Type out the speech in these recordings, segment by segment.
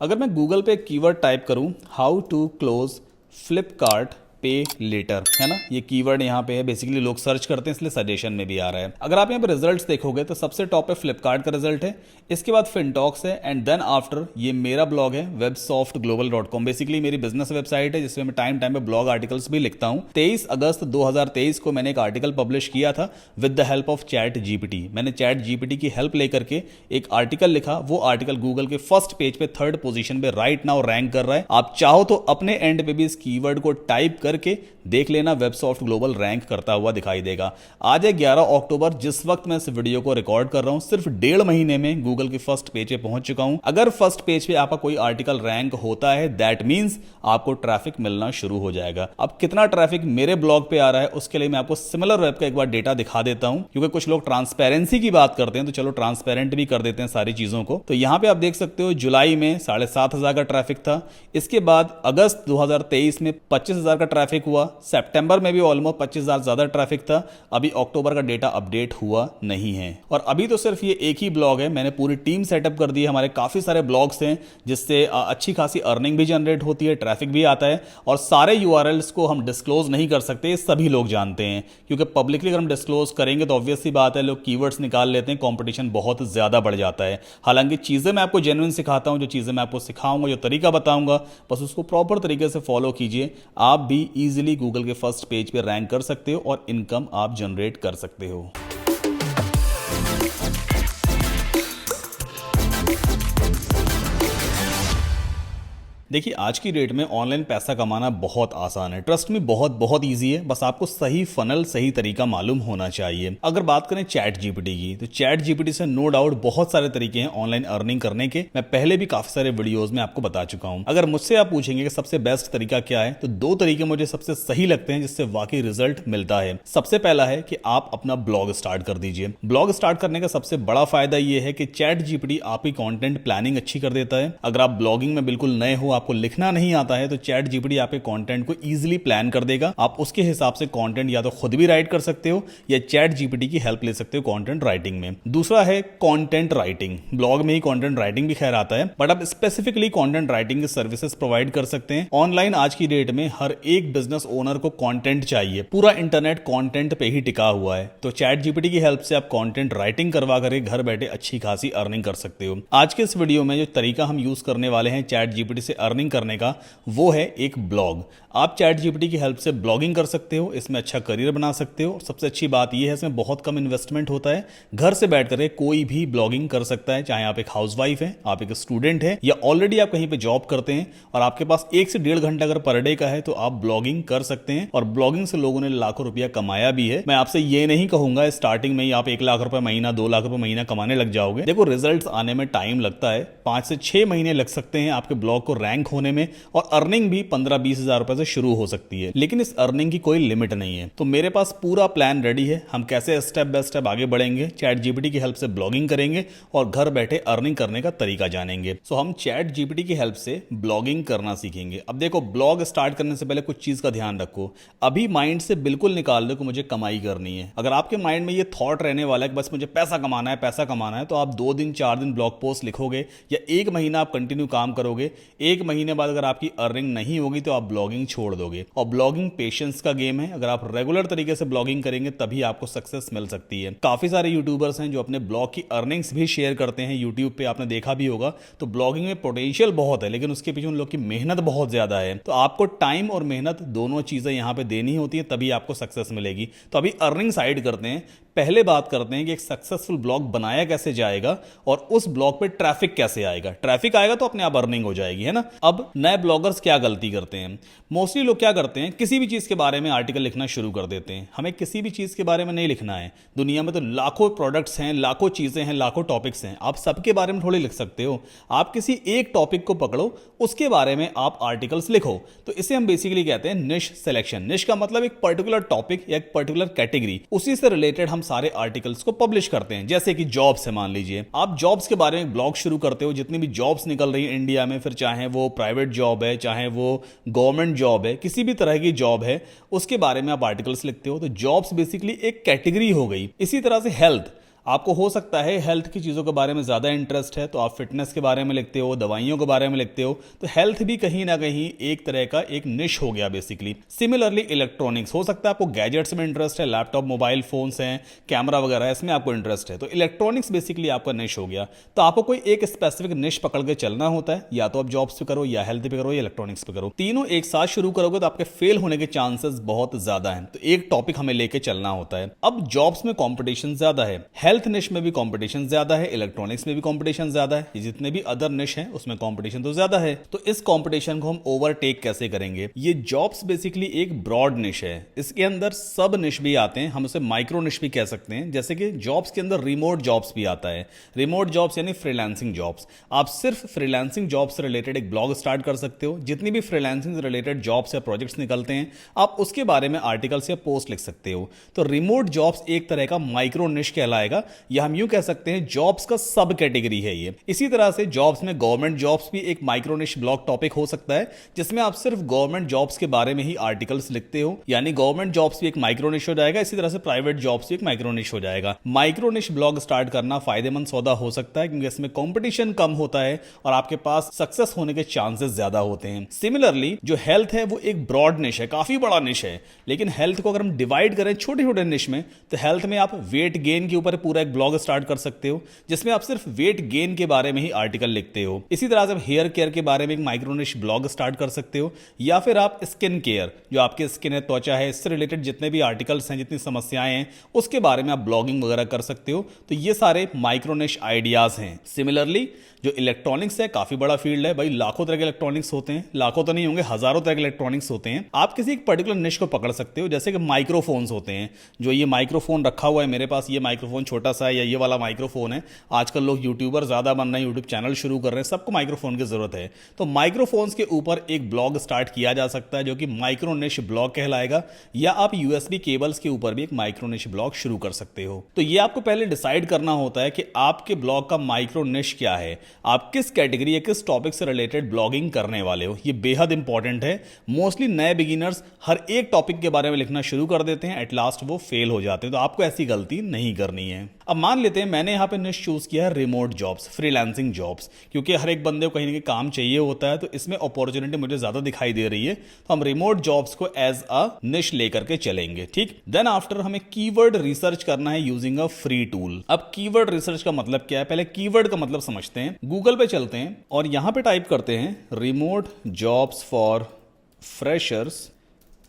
अगर मैं गूगल पे कीवर्ड टाइप करूं हाउ टू क्लोज फ्लिपकार्ट पे लेटर, है ना, ये कीवर्ड यहाँ पे है। बेसिकली लोग सर्च करते हैं इसलिए सजेशन में भी आ रहा है। अगर आप यहाँ पे रिजल्ट्स देखोगे तो सबसे टॉप पे फ्लिपकार्ट का रिजल्ट है, इसके बाद फिनटॉक्स है एंड देन आफ्टर ये मेरा ब्लॉग है websoftglobal.com। बेसिकली मेरी बिजनेस वेबसाइट है जिसमें मैं टाइम टाइम पे ब्लॉग आर्टिकल्स भी लिखता हूँ। 23 अगस्त 2023 को मैंने एक आर्टिकल पब्लिश किया था with the help of chat GPT. मैंने चैट जीपीटी की हेल्प लेकर के एक आर्टिकल लिखा। वो आर्टिकल गूगल के फर्स्ट पेज पे 3rd पोजीशन पे राइट नाउ रैंक कर रहा है। आप चाहो तो अपने एंड पे भी इस कीवर्ड को टाइप करके देख लेना, वेबसॉफ्ट ग्लोबल रैंक करता हुआ दिखाई देगा। आज है 11 अक्टूबर, जिस वक्त मैं इस वीडियो को रिकॉर्ड कर रहा हूं सिर्फ 1.5 महीने में गूगल के फर्स्ट पेज पे पहुंच चुका हूं। अगर फर्स्ट पेज पे आपका कोई आर्टिकल रैंक होता है दैट मींस आपको ट्रैफिक मिलना शुरू हो जाएगा। अब कितना ट्रैफिक मेरे ब्लॉग पे आ रहा है उसके लिए मैं आपको सिमिलर वेब का एक बार डेटा दिखा देता हूं, क्योंकि कुछ लोग ट्रांसपेरेंसी की बात करते हैं तो चलो ट्रांसपेरेंट भी कर देते हैं सारी चीजों को। तो यहां पे आप देख सकते हो जुलाई में 7,500 का ट्रैफिक था, इसके बाद अगस्त 2023 में 25,000 का ट्रैफिक हुआ, सितंबर में भी ऑलमोस्ट 25,000 ज्यादा ट्रैफिक था। अभी अक्टूबर का डेटा अपडेट हुआ नहीं है और अभी तो सिर्फ ये एक ही ब्लॉग है। मैंने पूरी टीम सेटअप कर दी है, हमारे काफी सारे ब्लॉग्स हैं जिससे अच्छी खासी अर्निंग भी जनरेट होती है, ट्रैफिक भी आता है। और सारे यूआरएल्स को हम डिस्क्लोज नहीं कर सकते, ये सभी लोग जानते हैं, क्योंकि पब्लिकली अगर हम डिस्क्लोज करेंगे तो ऑब्वियस सी बात है लोग कीवर्ड्स निकाल लेते हैं, कंपटीशन बहुत ज्यादा बढ़ जाता है। हालांकि चीजें मैं आपको जेन्युइन सिखाता हूं, जो चीजें मैं आपको सिखाऊंगा, जो तरीका बताऊंगा, बस उसको प्रॉपर तरीके से फॉलो कीजिए। आप भी इजीली गूगल के फर्स्ट पेज पे रैंक कर सकते हो और इनकम आप जनरेट कर सकते हो। देखिए आज की डेट में ऑनलाइन पैसा कमाना बहुत आसान है, ट्रस्ट में बहुत बहुत इजी है। बस आपको सही फनल, सही तरीका मालूम होना चाहिए। अगर बात करें चैट जीपीटी की, तो चैट जीपीटी से नो डाउट बहुत सारे तरीके हैं ऑनलाइन अर्निंग करने के। मैं पहले भी काफी सारे वीडियोस में आपको बता चुका हूं। अगर मुझसे आप पूछेंगे कि सबसे बेस्ट तरीका क्या है, तो 2 तरीके मुझे सबसे सही लगते हैं जिससे वाकई रिजल्ट मिलता है। सबसे पहला है कि आप अपना ब्लॉग स्टार्ट कर दीजिए। ब्लॉग स्टार्ट करने का सबसे बड़ा फायदा यह है कि चैट जीपीटी आपकी कंटेंट प्लानिंग अच्छी कर देता है। अगर आप ब्लॉगिंग में बिल्कुल नए हो, आपको लिखना नहीं आता है, तो चैट जीपीटी आपके कंटेंट को इजीली प्लान कर देगा। आप उसके हिसाब से कंटेंट या तो खुद भी राइट कर सकते हो या चैट जीपीटी की हेल्प ले सकते हो कंटेंट राइटिंग में। दूसरा है कंटेंट राइटिंग। ब्लॉग में ही कंटेंट राइटिंग भी खैर आता है, बट आप स्पेसिफिकली कंटेंट राइटिंग की सर्विसेज प्रोवाइड कर सकते हैं। ऑनलाइन आज की डेट में हर एक बिजनेस ओनर को कंटेंट चाहिए, पूरा इंटरनेट कंटेंट पे ही टिका हुआ है। तो चैट जीपीटी की हेल्प से आप कंटेंट राइटिंग करवा करके घर बैठे अच्छी खासी अर्निंग कर सकते हो। आज के इस वीडियो में जो तरीका हम यूज करने वाले हैं चैट जीपीटी से अर्निंग करने का, वो है एक ब्लॉग। आप चैट जीपीटी की हेल्प से ब्लॉगिंग कर सकते हो, इसमें अच्छा करियर बना सकते हो। सबसे अच्छी बात यह है इसमें बहुत कम इन्वेस्टमेंट होता है। घर से बैठ कर कोई भी ब्लॉगिंग कर सकता है, चाहे आप एक हाउसवाइफ हैं, आप एक स्टूडेंट हैं या ऑलरेडी आप कहीं पे जॉब करते हैं और आपके पास 1 से 1.5 घंटा अगर पर डे का है तो आप ब्लॉगिंग कर सकते हैं। और ब्लॉगिंग से लोगों ने लाखों रुपया कमाया भी है। मैं आपसे ये नहीं कहूंगा स्टार्टिंग में ही आप 1 लाख रुपए महीना, 2 लाख रुपए महीना कमाने लग जाओगे। देखो रिजल्ट आने में टाइम लगता है, 5 से 6 महीने लग सकते हैं आपके ब्लॉग को रैंक होने में, और अर्निंग भी 15-20 हजार रुपए से शुरू हो सकती है। लेकिन इस अर्निंग की कोई लिमिट नहीं है। तो मेरे पास पूरा प्लान रेडी है, हम कैसे स्टेप बाय स्टेप आगे बढ़ेंगे, चैट जीपीटी की हेल्प से ब्लॉगिंग करेंगे और घर बैठे अर्निंग करने का तरीका जानेंगे। सो हम चैट जीपीटी की हेल्प से ब्लॉगिंग करना सीखेंगे। अब देखो, ब्लॉग स्टार्ट करने से पहले कुछ चीज का ध्यान रखो। अभी माइंड से बिल्कुल निकाल दो कि मुझे कमाई करनी है। अगर आपके माइंड में ये थॉट रहने वाला है कि बस मुझे पैसा कमाना है, पैसा कमाना है, तो आप 2 दिन 4 दिन ब्लॉग पोस्ट लिखोगे या 1 महीना आप कंटिन्यू काम करोगे। 1 महीने बाद अगर आपकी अर्निंग नहीं होगी तो आप ब्लॉगिंग छोड़ दोगे। और ब्लॉगिंग पेशेंस का गेम है। अगर आप रेगुलर तरीके से ब्लॉगिंग करेंगे तभी आपको सक्सेस मिल सकती है। काफी सारे यूट्यूबर्स हैं जो अपने ब्लॉग की अर्निंग्स भी शेयर करते हैं यूट्यूब पे, आपने देखा भी होगा। तो ब्लॉगिंग में पोटेंशियल बहुत है, लेकिन उसके पीछे उन लोग की मेहनत बहुत ज्यादा है। तो आपको टाइम और मेहनत दोनों चीजें यहां पे देनी होती है, तभी आपको सक्सेस मिलेगी। तो अभी अर्निंग साइड करते हैं। पहले बात करते हैं कि एक सक्सेसफुल ब्लॉग बनाया कैसे जाएगा और उस ब्लॉग पे ट्रैफिक कैसे आएगा। ट्रैफिक आएगा तो अपने आप अर्निंग हो जाएगी, है ना। अब नए ब्लॉगर्स क्या गलती करते हैं, मोस्टली लोग क्या करते हैं, किसी भी चीज के बारे में आर्टिकल लिखना शुरू कर देते हैं। हमें किसी भी चीज के बारे में नहीं लिखना है। दुनिया में तो लाखों प्रोडक्ट्स हैं, लाखों चीजें हैं, लाखों टॉपिक्स हैं। आप सबके बारे में थोड़ी लिख सकते हो। आप किसी एक टॉपिक को पकड़ो, उसके बारे में आप आर्टिकल्स लिखो। तो इसे हम बेसिकली कहते हैं निश सिलेक्शन। निश का मतलब एक पर्टिकुलर टॉपिक या एक पर्टिकुलर कैटेगरी, उसी से रिलेटेड हम सारे आर्टिकल्स को पब्लिश करते हैं। जैसे कि जॉब्स है, मान लीजिए आप जॉब्स के बारे में ब्लॉग शुरू करते हो। जितनी भी जॉब्स निकल रही है इंडिया में, फिर चाहे वो प्राइवेट जॉब है, चाहे वो गवर्नमेंट जॉब है, किसी भी तरह की जॉब है, उसके बारे में आप आर्टिकल्स लिखते हो। तो जॉब्स बेसिकली एक कैटेगरी हो गई। इसी तरह से हेल्थ, आपको हो सकता है हेल्थ की चीज़ों के बारे में ज़्यादा इंटरेस्ट है, तो आप फिटनेस के बारे में लिखते हो, दवाइयों के बारे में लिखते हो, तो हेल्थ भी कहीं ना कहीं एक तरह का एक निश हो गया बेसिकली। सिमिलरली इलेक्ट्रॉनिक्स, हो सकता है आपको गैजेट्स में इंटरेस्ट है, लैपटॉप मोबाइल फोन्स हैं, कैमरा वगैरह, इसमें आपको इंटरेस्ट है, तो इलेक्ट्रॉनिक्स बेसिकली आपका निश हो गया। तो आपको कोई एक स्पेसिफिक निश पकड़ के चलना होता है, या तो आप जॉब्स पे करो, या हेल्थ पे करो, या इलेक्ट्रॉनिक्स पे करो। तीनों एक साथ शुरू करोगे तो आपके फेल होने के चांसेस बहुत ज्यादा हैं, तो एक टॉपिक हमें लेके चलना होता है। अब जॉब्स में कंपटीशन ज्यादा है, हेल्थ निश में भी कंपटीशन ज्यादा है, इलेक्ट्रॉनिक्स में भी कंपटीशन ज्यादा है, जितने भी अदर निश हैं उसमें कंपटीशन तो ज्यादा है। तो इस कंपटीशन को हम ओवरटेक कैसे करेंगे? ये जॉब्स बेसिकली एक ब्रॉड निश है, इसके अंदर सब निश भी आते हैं, हम उसे माइक्रो निश भी कह सकते हैं। जैसे कि जॉब्स के अंदर रिमोट जॉब्स भी आता है, रिमोट जॉब्स यानी फ्रीलांसिंग जॉब्स। आप सिर्फ फ्रीलांसिंग जॉब्स से रिलेटेड एक ब्लॉग स्टार्ट कर सकते हो, जितनी भी फ्रीलांसिंग रिलेटेड जॉब्स या प्रोजेक्ट्स निकलते हैं आप उसके बारे में आर्टिकल्स या पोस्ट लिख सकते हो। तो रिमोट जॉब्स एक तरह का माइक्रो निश कहलाएगा, या हम यूं कह सकते हैं जॉब्स का सब कैटेगरी है ये। इसी तरह से जॉब्स में गवर्नमेंट जॉब्स भी एक माइक्रो निश ब्लॉग टॉपिक हो सकता है, जिसमें आप सिर्फ गवर्नमेंट जॉब्स के बारे में ही आर्टिकल्स लिखते हो, यानी गवर्नमेंट जॉब्स भी एक माइक्रो निश हो जाएगा। इसी तरह से प्राइवेट जॉब्स भी एक माइक्रो निश हो जाएगा। माइक्रो निश ब्लॉग स्टार्ट करना फायदेमंद सौदा हो सकता है, क्योंकि इसमें कंपटीशन कम होता है और आपके पास सक्सेस होने के चांसेस ज्यादा होते हैं। सिमिलरली जो हेल्थ है वो एक ब्रॉड निश है, काफी बड़ा निश है, लेकिन हेल्थ को अगर हम डिवाइड करें छोटे छोटे निश में, तो हेल्थ में आप वेट गेन के ऊपर पूरा एक ब्लॉग स्टार्ट कर सकते हो, जिसमें आप सिर्फ वेट गेन के बारे में ही आर्टिकल लिखते हो। इसी तरह से आप हेयर केयर के बारे में एक माइक्रो निश ब्लॉग स्टार्ट कर सकते हो, या फिर आप स्किन केयर, जो आपकी स्किन है, त्वचा है, इससे रिलेटेड जितने भी आर्टिकल्स हैं, जितनी समस्याएं हैं, उसके बारे में आप ब्लॉगिंग वगैरह कर सकते हो। तो ये सारे माइक्रो निश आइडियाज हैं। सिमिलरली जो इलेक्ट्रॉनिक्स है काफी बड़ा फील्ड है भाई, लाखों तरह के इलेक्ट्रॉनिक्स होते हैं, लाखों तो नहीं होंगे, हजारों तरह के इलेक्ट्रॉनिक्स होते हैं। आप किसी एक पर्टिकुलर निश को पकड़ सकते हो, जैसे कि माइक्रोफोन्स होते हैं। जो ये माइक्रोफोन रखा हुआ है मेरे पास, ये माइक्रोफोन छोटा सा है, या ये वाला माइक्रोफोन है। आजकल लोग यूट्यूबर ज्यादा बन रहे हैं, यूट्यूब चैनल शुरू कर रहे हैं, सबको माइक्रोफोन की जरूरत है। तो माइक्रोफोन्स के ऊपर एक ब्लॉग स्टार्ट किया जा सकता है, जो कि माइक्रो निश ब्लॉग कहलाएगा, या आप यूएसबी केबल्स के ऊपर भी एक माइक्रो निश ब्लॉग शुरू कर सकते हो। तो ये आपको पहले डिसाइड करना होता है कि आपके ब्लॉग का माइक्रो निश क्या है, आप किस कैटेगरी या किस टॉपिक से रिलेटेड ब्लॉगिंग करने वाले हो। ये बेहद इंपॉर्टेंट है। मोस्टली नए बिगिनर्स हर एक टॉपिक के बारे में लिखना शुरू कर देते हैं, एट लास्ट वो फेल हो जाते हैं, तो आपको ऐसी गलती नहीं करनी है। अब मान लेते हैं मैंने यहां पे निश चूज किया है रिमोट जॉब्स, फ्रीलांसिंग जॉब्स, क्योंकि हर एक बंदे को कहीं ना कहीं काम चाहिए होता है, तो इसमें अपॉर्चुनिटी मुझे ज्यादा दिखाई दे रही है, तो हम रिमोट जॉब्स को एज अ निश लेकर के चलेंगे। ठीक, देन आफ्टर हमें कीवर्ड रिसर्च करना है यूजिंग अ फ्री टूल। अब कीवर्ड रिसर्च का मतलब क्या है, पहले कीवर्ड का मतलब समझते हैं। गूगल पे चलते हैं और यहां पे टाइप करते हैं remote jobs for freshers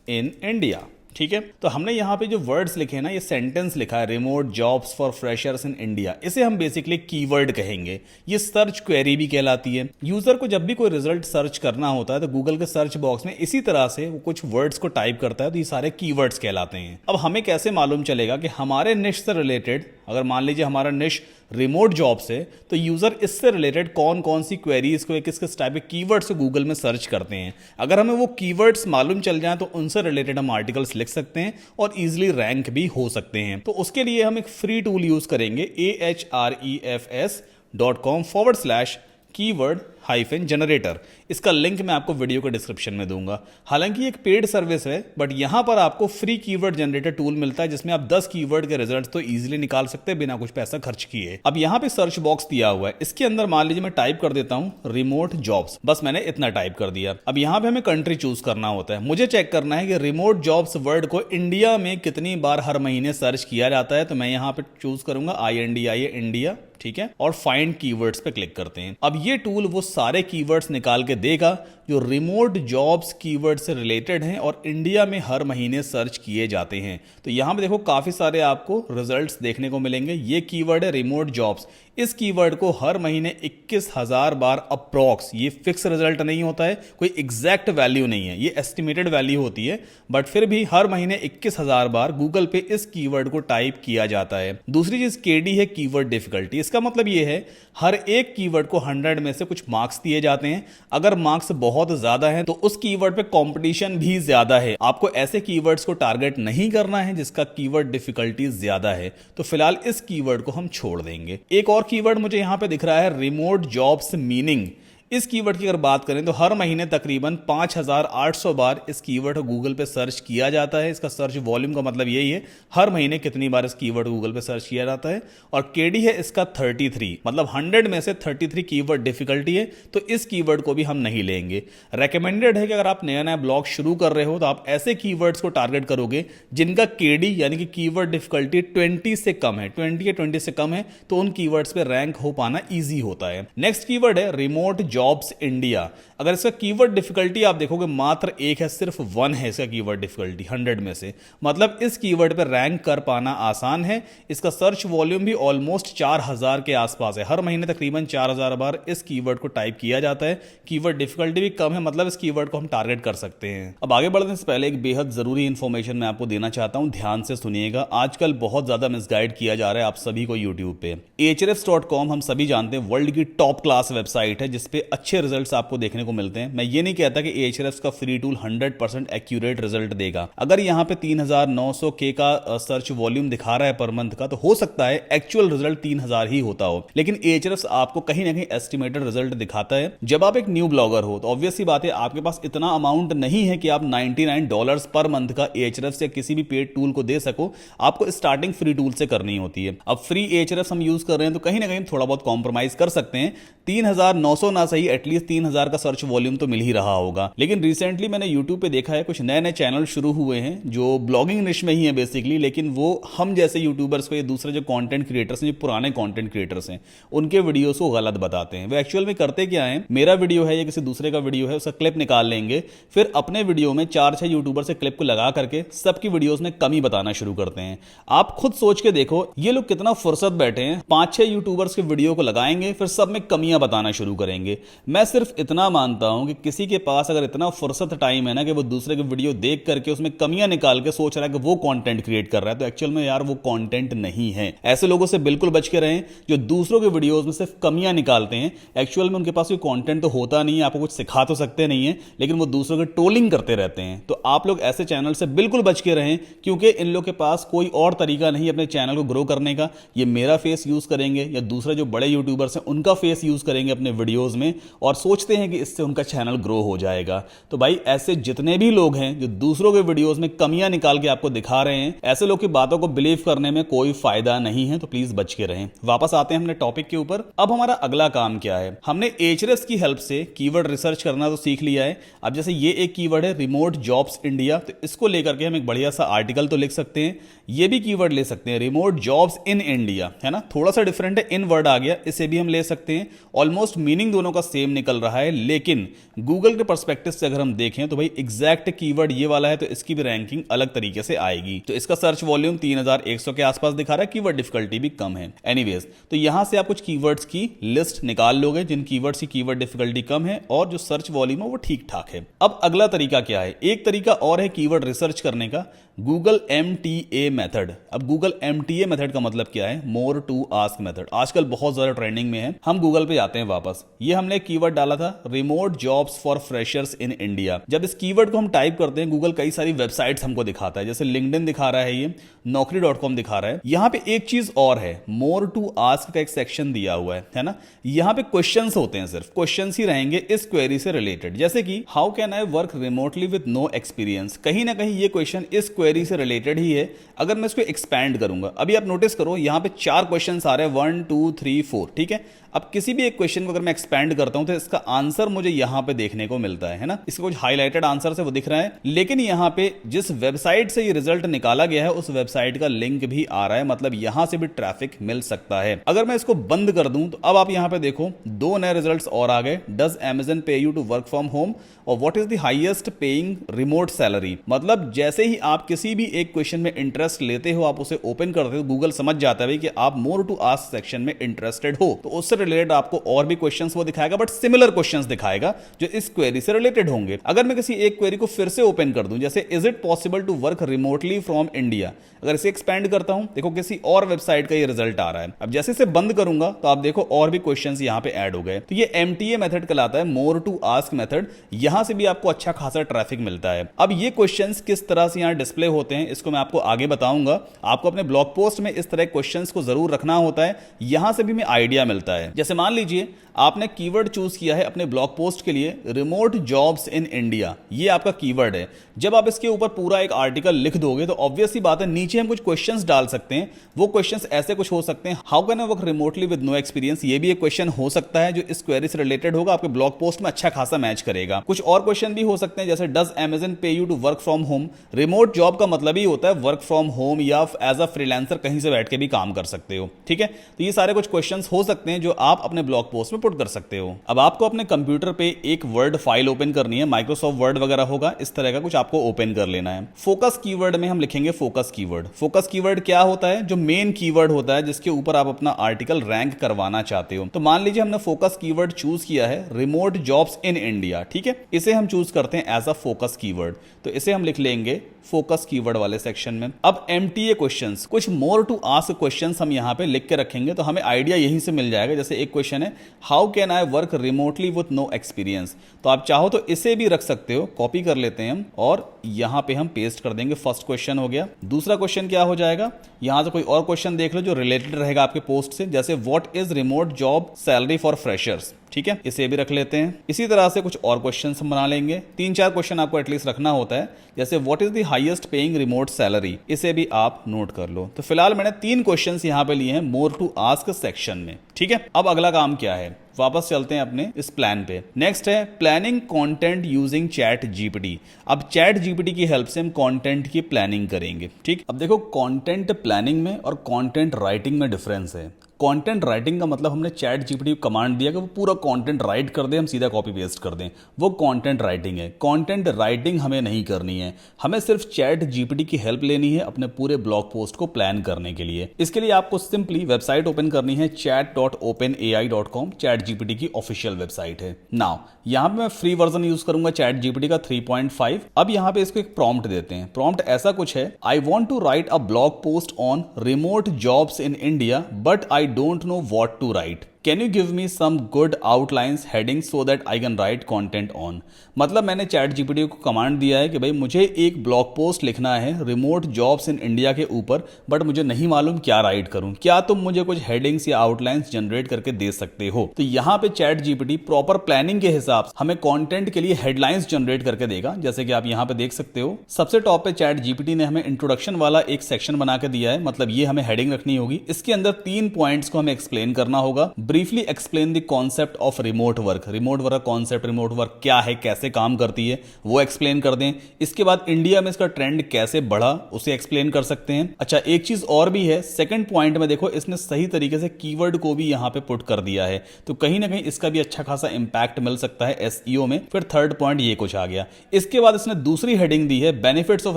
in India. ठीक है, तो हमने यहां पे जो वर्ड्स लिखे हैं ना, ये सेंटेंस लिखा है remote jobs for freshers in India, इसे हम बेसिकली कीवर्ड कहेंगे। ये सर्च क्वेरी भी कहलाती है। यूजर को जब भी कोई रिजल्ट सर्च करना होता है तो गूगल के सर्च बॉक्स में इसी तरह से वो कुछ वर्ड्स को टाइप करता है, तो ये सारे कीवर्ड्स कहलाते हैं। अब हमें कैसे मालूम चलेगा कि हमारे निश से रिलेटेड, अगर मान लीजिए हमारा निश रिमोट जॉब से, तो यूजर इससे रिलेटेड कौन कौन सी क्वेरीज को, किस किस टाइप के कीवर्ड्स को गूगल में सर्च करते हैं। अगर हमें वो कीवर्ड्स मालूम चल जाए तो उनसे रिलेटेड हम आर्टिकल्स लिख सकते हैं और इजीली रैंक भी हो सकते हैं। तो उसके लिए हम एक फ्री टूल यूज करेंगे, ahrefs.com/keyword-generator। इसका लिंक मैं आपको वीडियो के डिस्क्रिप्शन में दूंगा। हालांकि एक पेड सर्विस है, बट यहां पर आपको फ्री कीवर्ड जनरेटर टूल मिलता है, जिसमें आप 10 कीवर्ड के रिजल्ट्स तो इजीली निकाल सकते हैं बिना कुछ पैसा खर्च किए। अब यहां पे सर्च बॉक्स दिया हुआ है, इसके अंदर मान लीजिए मैं टाइप कर देता हूं रिमोट जॉब्स, बस मैंने इतना टाइप कर दिया। अब यहां पे हमें कंट्री चूज करना होता है। मुझे चेक करना है कि रिमोट जॉब्स वर्ड को इंडिया में कितनी बार हर महीने सर्च किया जाता है, तो मैं यहां पे चूज करूंगा INDIA इंडिया। ठीक है, और फाइंड कीवर्ड्स पे क्लिक करते हैं। अब ये टूल वो सारे कीवर्ड्स निकाल के देगा जो रिमोट जॉब्स कीवर्ड से रिलेटेड हैं और इंडिया में हर महीने सर्च किए जाते हैं। तो यहां पे देखो काफी सारे आपको रिजल्ट्स देखने को मिलेंगे। ये कीवर्ड है रिमोट जॉब्स, इस कीवर्ड को हर महीने 21,000 बार अप्रॉक्स, ये फिक्स रिजल्ट नहीं होता है, कोई एग्जैक्ट वैल्यू नहीं है, ये एस्टिमेटेड वैल्यू होती है, बट फिर भी हर महीने 21,000 बार गूगल पे इस कीवर्ड को टाइप किया जाता है। दूसरी चीज KD है, कीवर्ड डिफिकल्टी। इसका मतलब ये है हर एक कीवर्ड को 100 में से कुछ मार्क्स दिए जाते हैं। अगर मार्क्स बहुत ज्यादा है तो उस कीवर्ड पे कंपटीशन भी ज्यादा है। आपको ऐसे कीवर्ड्स को टारगेट नहीं करना है जिसका कीवर्ड डिफिकल्टी ज्यादा है, तो फिलहाल इस कीवर्ड को हम छोड़ देंगे। एक और कीवर्ड मुझे यहां पे दिख रहा है रिमोट जॉब्स मीनिंग। इस कीवर्ड की अगर बात करें तो हर महीने तकरीबन 5800 बार इस कीवर्ड को गूगल पे सर्च किया जाता है। इसका सर्च वॉल्यूम का मतलब यही है, हर महीने कितनी बार इस कीवर्ड गूगल पे सर्च किया जाता है। और केडी है इसका 33, मतलब 100 में से 33 कीवर्ड डिफिकल्टी है, तो इस कीवर्ड को भी हम नहीं लेंगे। रेकमेंडेड है कि अगर आप नया नया ब्लॉग शुरू कर रहे हो तो आप ऐसे कीवर्ड्स को टारगेट करोगे जिनका केडी यानी कि कीवर्ड डिफिकल्टी 20 से कम है, 20 या 20 से कम है, तो उन कीवर्ड्स पे रैंक हो पाना ईजी होता है। नेक्स्ट कीवर्ड है रिमोट जॉब्स इंडिया। अगर इसका कीवर्ड डिफिकल्टी आप देखोगे मात्र एक है, सिर्फ 1 है इसका कीवर्ड डिफिकल्टी 100 में से, मतलब इस कीवर्ड पे रैंक कर पाना आसान है। इसका सर्च वॉल्यूम भी ऑलमोस्ट 4000 के आसपास है, हर महीने तकरीबन 4000 बार इस कीवर्ड को टाइप किया जाता है। कीवर्ड डिफिकल्टी भी कम है, मतलब इस कीवर्ड को हम टारगेट कर सकते हैं। अब आगे बढ़ने से पहले एक बेहद जरूरी इंफॉर्मेशन मैं आपको देना चाहता हूं, ध्यान से सुनिएगा। आजकल बहुत ज्यादा मिसगाइड किया जा रहा है आप सभी को यूट्यूब पे। ahrefs.com हम सभी जानते हैं वर्ल्ड की टॉप क्लास वेबसाइट है जिसपे अच्छे रिजल्ट्स आपको देखने को मिलते हैं। मैं ये नहीं कहता कि ahrefs का फ्री टूल 100% एक्यूरेट रिजल्ट देगा। अगर यहां पे 3900 के का सर्च वॉल्यूम दिखा रहा है पर मंथ का, तो हो सकता है एक्चुअल रिजल्ट 3000 ही होता हो, लेकिन ahrefs आपको कहीं ना कहीं एस्टिमेटेड रिजल्ट दिखाता है। जब आप एक न्यू ब्लॉगर हो तो ऑब्वियस सी बात है आपके पास इतना अमाउंट नहीं है कि आप $99 पर मंथ का ahrefs या किसी भी पेड टूल को दे सको। आपको स्टार्टिंग फ्री टूल से करनी होती है। अब फ्री ahrefs हम यूज कर रहे हैं तो कहीं ना कहीं थोड़ा बहुत कॉम्प्रोमाइज कर सकते हैं। 3900 ना सही, एटलीस्ट 3000 का सर्च वॉल्यूम तो मिल ही रहा होगा। लेकिन रिसेंटली मैंने यूट्यूब पे देखा है कुछ नए नए चैनल शुरू हुए हैं जो ब्लॉगिंग निश में ही है बेसिकली, लेकिन वो हम जैसे यूट्यूबर्स को या दूसरे जो कंटेंट क्रिएटर्स हैं, जो पुराने कंटेंट क्रिएटर्स हैं, उनके वीडियोस को गलत बताते हैं। वो एक्चुअल में करते क्या है, मेरा वीडियो है या किसी दूसरे का वीडियो है, उसका क्लिप निकाल लेंगे, फिर अपने वीडियो में 4-6 यूट्यूबर से क्लिप को लगा करके सबकी वीडियोस में कमी बताना शुरू करते हैं। आप खुद सोच के देखो ये लोग कितना फुर्सत बैठे हैं, 5-6 यूट्यूबर्स के वीडियो को लगाएंगे फिर सब में कमियां बताना शुरू करेंगे। मैं सिर्फ इतना मानता हूं कि किसी के पास अगर इतना फुर्सत टाइम है ना कि वो दूसरे के वीडियो देख करके उसमें कमियां निकाल के सोच रहा है कि वो कंटेंट क्रिएट कर रहा है, तो एक्चुअल में यार वो कंटेंट नहीं है। ऐसे लोगों से बिल्कुल बच के रहें जो दूसरों के वीडियोस में सिर्फ कमियां निकालते हैं। एक्चुअल में उनके पास कोई कंटेंट तो होता नहीं है, आपको कुछ सिखा तो सकते नहीं है, लेकिन वो दूसरों के ट्रोलिंग करते रहते हैं। तो आप लोग ऐसे चैनल से बिल्कुल बच के रहें, क्योंकि इन लोग के पास कोई और तरीका नहीं अपने चैनल को ग्रो करने का। ये मेरा फेस यूज करेंगे या दूसरे जो बड़े यूट्यूबर्स हैं उनका फेस यूज करेंगे अपने वीडियोस में और सोचते हैं कि इससे उनका चैनल ग्रो हो जाएगा। तो भाई ऐसे जितने भी लोग हैं जो दूसरों के वीडियोस में कमियां निकाल के आपको दिखा रहे हैं, ऐसे लोग की बातों को बिलीव करने में कोई फायदा नहीं है, तो प्लीज बच के रहें। वापस आते हैं हमने टॉपिक के ऊपर। अब हमारा अगला काम क्या है, हमने ahrefs की हेल्प से कीवर्ड रिसर्च करना तो सीख लिया है। अब जैसे ये एक कीवर्ड है रिमोट जॉब्स इंडिया, तो इसको लेकर के हम एक बढ़िया सा आर्टिकल तो लिख सकते हैं। ये भी कीवर्ड ले सकते हैं रिमोट जॉब्स इन इंडिया, है ना, थोड़ा सा डिफरेंट है, इन वर्ड आ गया, इसे भी हम ले सकते हैं। ऑलमोस्ट मीनिंग दोनों का सेम निकल रहा है, लेकिन गूगल के पर्सपेक्टिव से अगर हम देखें तो भाई एग्जैक्ट कीवर्ड ये वाला है, तो इसकी भी रैंकिंग अलग तरीके से आएगी। तो इसका सर्च वॉल्यूम 3100 के आसपास दिखा रहा है, कीवर्ड डिफिकल्टी भी कम है। एनीवेज, तो यहां से आप कुछ कीवर्ड्स की लिस्ट निकाल लोगे जिन कीवर्ड्स की कीवर्ड डिफिकल्टी कम है और जो सर्च वॉल्यूम है वो ठीक ठाक है। अब अगला तरीका क्या है, एक तरीका और है कीवर्ड रिसर्च करने का, गूगल MTA मेथड। अब गूगल MTA मेथड का मतलब क्या है, मोर टू आस्क मेथड, आजकल बहुत ज्यादा ट्रेंडिंग में है। हम गूगल पे जाते हैं वापस, ये हमने कीवर्ड डाला था remote jobs for freshers in India. जब इस कीवर्ड को हम टाइप करते हैं गूगल कई सारी वेबसाइट्स हमको दिखाता है, जैसे लिंक्डइन दिखा रहा है, ये naukri.com दिखा रहा है। यहां पे एक चीज और है, मोर टू आस्क का एक सेक्शन दिया हुआ है ना, यहां पे क्वेश्चंस होते हैं, सिर्फ क्वेश्चंस ही रहेंगे इस क्वेरी से रिलेटेड, जैसे कि how can I work remotely with no experience. कहीं ना कहीं ये क्वेश्चन इस क्वेरी से रिलेटेड ही है। अगर मैं इसको एक्सपैंड करूंगा, अभी आप नोटिस करो यहां पे 4 क्वेश्चंस आ रहे हैं, 1 2 3 4, ठीक है। अब किसी भी एक क्वेश्चन को अगर मैं एक्सपैंड करता हूं तो इसका आंसर मुझे यहां पे देखने को मिलता है ना, इसका कुछ हाईलाइटेड आंसर से वो दिख रहा है, लेकिन यहां पे जिस वेबसाइट से ये रिजल्ट निकाला गया है उस वेबसाइट का लिंक भी आ रहा है, मतलब यहां से भी ट्रैफिक मिल सकता है। अगर मैं इसको बंद कर दूं तो अब आप यहां पे देखो 2 नए रिजल्ट्स और आ गए, does Amazon pay you to work from home और what is the highest paying remote salary. मतलब जैसे ही आप किसी भी एक क्वेश्चन में इंटरेस्ट लेते हो, आप उसे ओपन करते हो, गूगल समझ जाता है कि आप मोर टू आस्क सेक्शन में इंटरेस्टेड हो, तो उससे रिलेटेड आपको और भी क्वेश्चंस वो दिखाएगा, बट सिमिलर क्वेश्चंस दिखाएगा जो इस क्वेरी से रिलेटेड होंगे। अगर मैं किसी एक क्वेरी को फिर से ओपन कर दूं, जैसे is it possible to work remotely from India, अगर इसे एक्सपेंड करता हूं, देखो किसी और वेबसाइट का ये रिजल्ट आ रहा है। अब जैसे इसे बंद करूंगा तो आप देखो और भी क्वेश्चंस यहां पे ऐड हो गए। तो ये MTA मेथड कहलाता है, मोर टू आस्क मेथड। यहां से भी आपको अच्छा खासा ट्रैफिक मिलता है। अब ये क्वेश्चंस किस तरह से यहां डिस्प्ले मसले होते हैं इसको मैं आपको आगे बताऊंगा। आपको अपने ब्लॉग पोस्ट में इस तरह क्वेश्चंस को जरूर रखना होता है, यहां से भी हमें आइडिया मिलता है। जैसे मान लीजिए आपने कीवर्ड चूज किया है अपने ब्लॉग पोस्ट के लिए रिमोट जॉब्स इन इंडिया, ये आपका कीवर्ड है। जब आप इसके ऊपर पूरा एक आर्टिकल लिख दोगे तो ऑब्वियस सी बात है नीचे हम कुछ क्वेश्चंस डाल सकते हैं। वो क्वेश्चंस ऐसे कुछ हो सकते हैं, how can I work remotely with no experience, ये भी एक क्वेश्चन हो सकता है जो इस क्वेरी से रिलेटेड होगा, आपके ब्लॉग पोस्ट में अच्छा खासा मैच करेगा। कुछ और क्वेश्चन भी हो सकते हैं जैसे does Amazon pay you to work from home. Remote job का मतलब ही होता है वर्क फ्रॉम होम या एज अ फ्रीलांसर कहीं से बैठ के भी काम कर सकते हो, ठीक है। तो ये सारे कुछ क्वेश्चंस हो सकते हैं जो आप अपने ब्लॉग पोस्ट में पुट कर सकते हो। अब आपको अपने कंप्यूटर पे एक वर्ड फाइल ओपन करनी है, माइक्रोसॉफ्ट वर्ड वगैरह होगा इस तरह का कुछ आपको ओपन कर लेना है। फोकस कीवर्ड में हम लिखेंगे फोकस कीवर्ड। फोकस कीवर्ड क्या होता है, जो मेन कीवर्ड होता है जिसके ऊपर आप अपना आर्टिकल रैंक करवाना चाहते हो। तो मान लीजिए हमने फोकस कीवर्ड चूज किया है रिमोट जॉब्स इन इंडिया, ठीक है। इसे हम चूज करते हैं एज अ फोकस कीवर्ड, तो इसे हम लिख लेंगे फोकस कीवर्ड वाले सेक्शन में। अब एमटीए क्वेश्चंस, कुछ मोर टू आस्क क्वेश्चंस हम यहां पे लिख के रखेंगे तो हमें आइडिया यहीं से मिल जाएगा। जैसे एक क्वेश्चन है how can I work remotely with no experience, तो आप चाहो तो इसे भी रख सकते हो, कॉपी कर लेते हैं हम और यहां पे हम पेस्ट कर देंगे। फर्स्ट क्वेश्चन हो गया। दूसरा क्वेश्चन क्या हो जाएगा, यहां से कोई और क्वेश्चन देख लो जो रिलेटेड रहेगा आपके पोस्ट से, जैसे what is remote job salary for freshers, ठीक है, इसे भी रख लेते हैं। इसी तरह से कुछ और क्वेश्चन हम बना लेंगे, 3-4 क्वेश्चन आपको एटलीस्ट रखना होता है, जैसे what is the highest paying remote salary, इसे भी आप नोट कर लो। तो फिलहाल मैंने 3 क्वेश्चंस यहां पे लिए हैं मोर टू आस्क सेक्शन में, ठीक है। अब अगला काम क्या है, वापस चलते हैं अपने इस प्लान पे। नेक्स्ट है planning content using chat GPT. अब चैट जीपीटी की हेल्प से हम कंटेंट की प्लानिंग करेंगे, ठीक। अब देखो कंटेंट प्लानिंग में और कंटेंट राइटिंग में डिफरेंस है। कंटेंट राइटिंग का मतलब हमने चैट जीपीटी को कमांड दिया कि वो पूरा कंटेंट राइट कर दे, हम सीधा कॉपी पेस्ट कर दें, वो कंटेंट राइटिंग है। कंटेंट राइटिंग हमें नहीं करनी है, हमें सिर्फ चैट जीपीटी की हेल्प लेनी है अपने पूरे ब्लॉग पोस्ट को प्लान करने के लिए। इसके लिए आपको सिंपली वेबसाइट ओपन करनी है chat.openai.com, चैट जीपीटी की ऑफिशियल वेबसाइट है। नाउ यहां पे मैं फ्री वर्जन यूज करूंगा चैट जीपीटी का 3.5। अब यहां पे इसको एक प्रॉम्प्ट देते हैं। प्रॉम्प्ट ऐसा कुछ है, I want to write a blog post on remote jobs in India but I don't know what to write. Can you give me some good outlines headings so that I can write content on? मतलब मैंने chat GPT को command दिया है कि भाई मुझे एक blog post लिखना है रिमोट जॉब्स इन इंडिया के ऊपर, बट मुझे नहीं मालूम क्या राइट करूं, क्या तुम मुझे कुछ हेडिंग्स या आउटलाइंस जनरेट करके दे सकते हो। तो यहाँ पे चैट जीपीटी प्रॉपर प्लानिंग के हिसाब से हमें कंटेंट के लिए हेडलाइंस जनरेट करके देगा, जैसे कि आप यहाँ पे देख सकते हो। सबसे टॉप पे चैट जीपीटी ने हमें इंट्रोडक्शन वाला एक सेक्शन बना के दिया है, मतलब ये हमें हेडिंग रखनी होगी। इसके अंदर 3 पॉइंट्स को हमें एक्सप्लेन करना होगा। Briefly explain the concept of remote work, remote work का कॉन्सेप्ट, रिमोट वर्क क्या है, कैसे काम करती है, वो एक्सप्लेन कर दें। इसके बाद इंडिया में इसका ट्रेंड कैसे बढ़ा उसे एक्सप्लेन कर सकते हैं। अच्छा एक चीज और भी है, सेकंड पॉइंट में देखो इसने सही तरीके से कीवर्ड को भी यहां पे पुट कर दिया है, तो कहीं ना कहीं इसका भी अच्छा खासा इंपैक्ट मिल सकता है एसईओ में। फिर थर्ड पॉइंट ये कुछ आ गया। इसके बाद इसने दूसरी हेडिंग दी है बेनिफिट्स ऑफ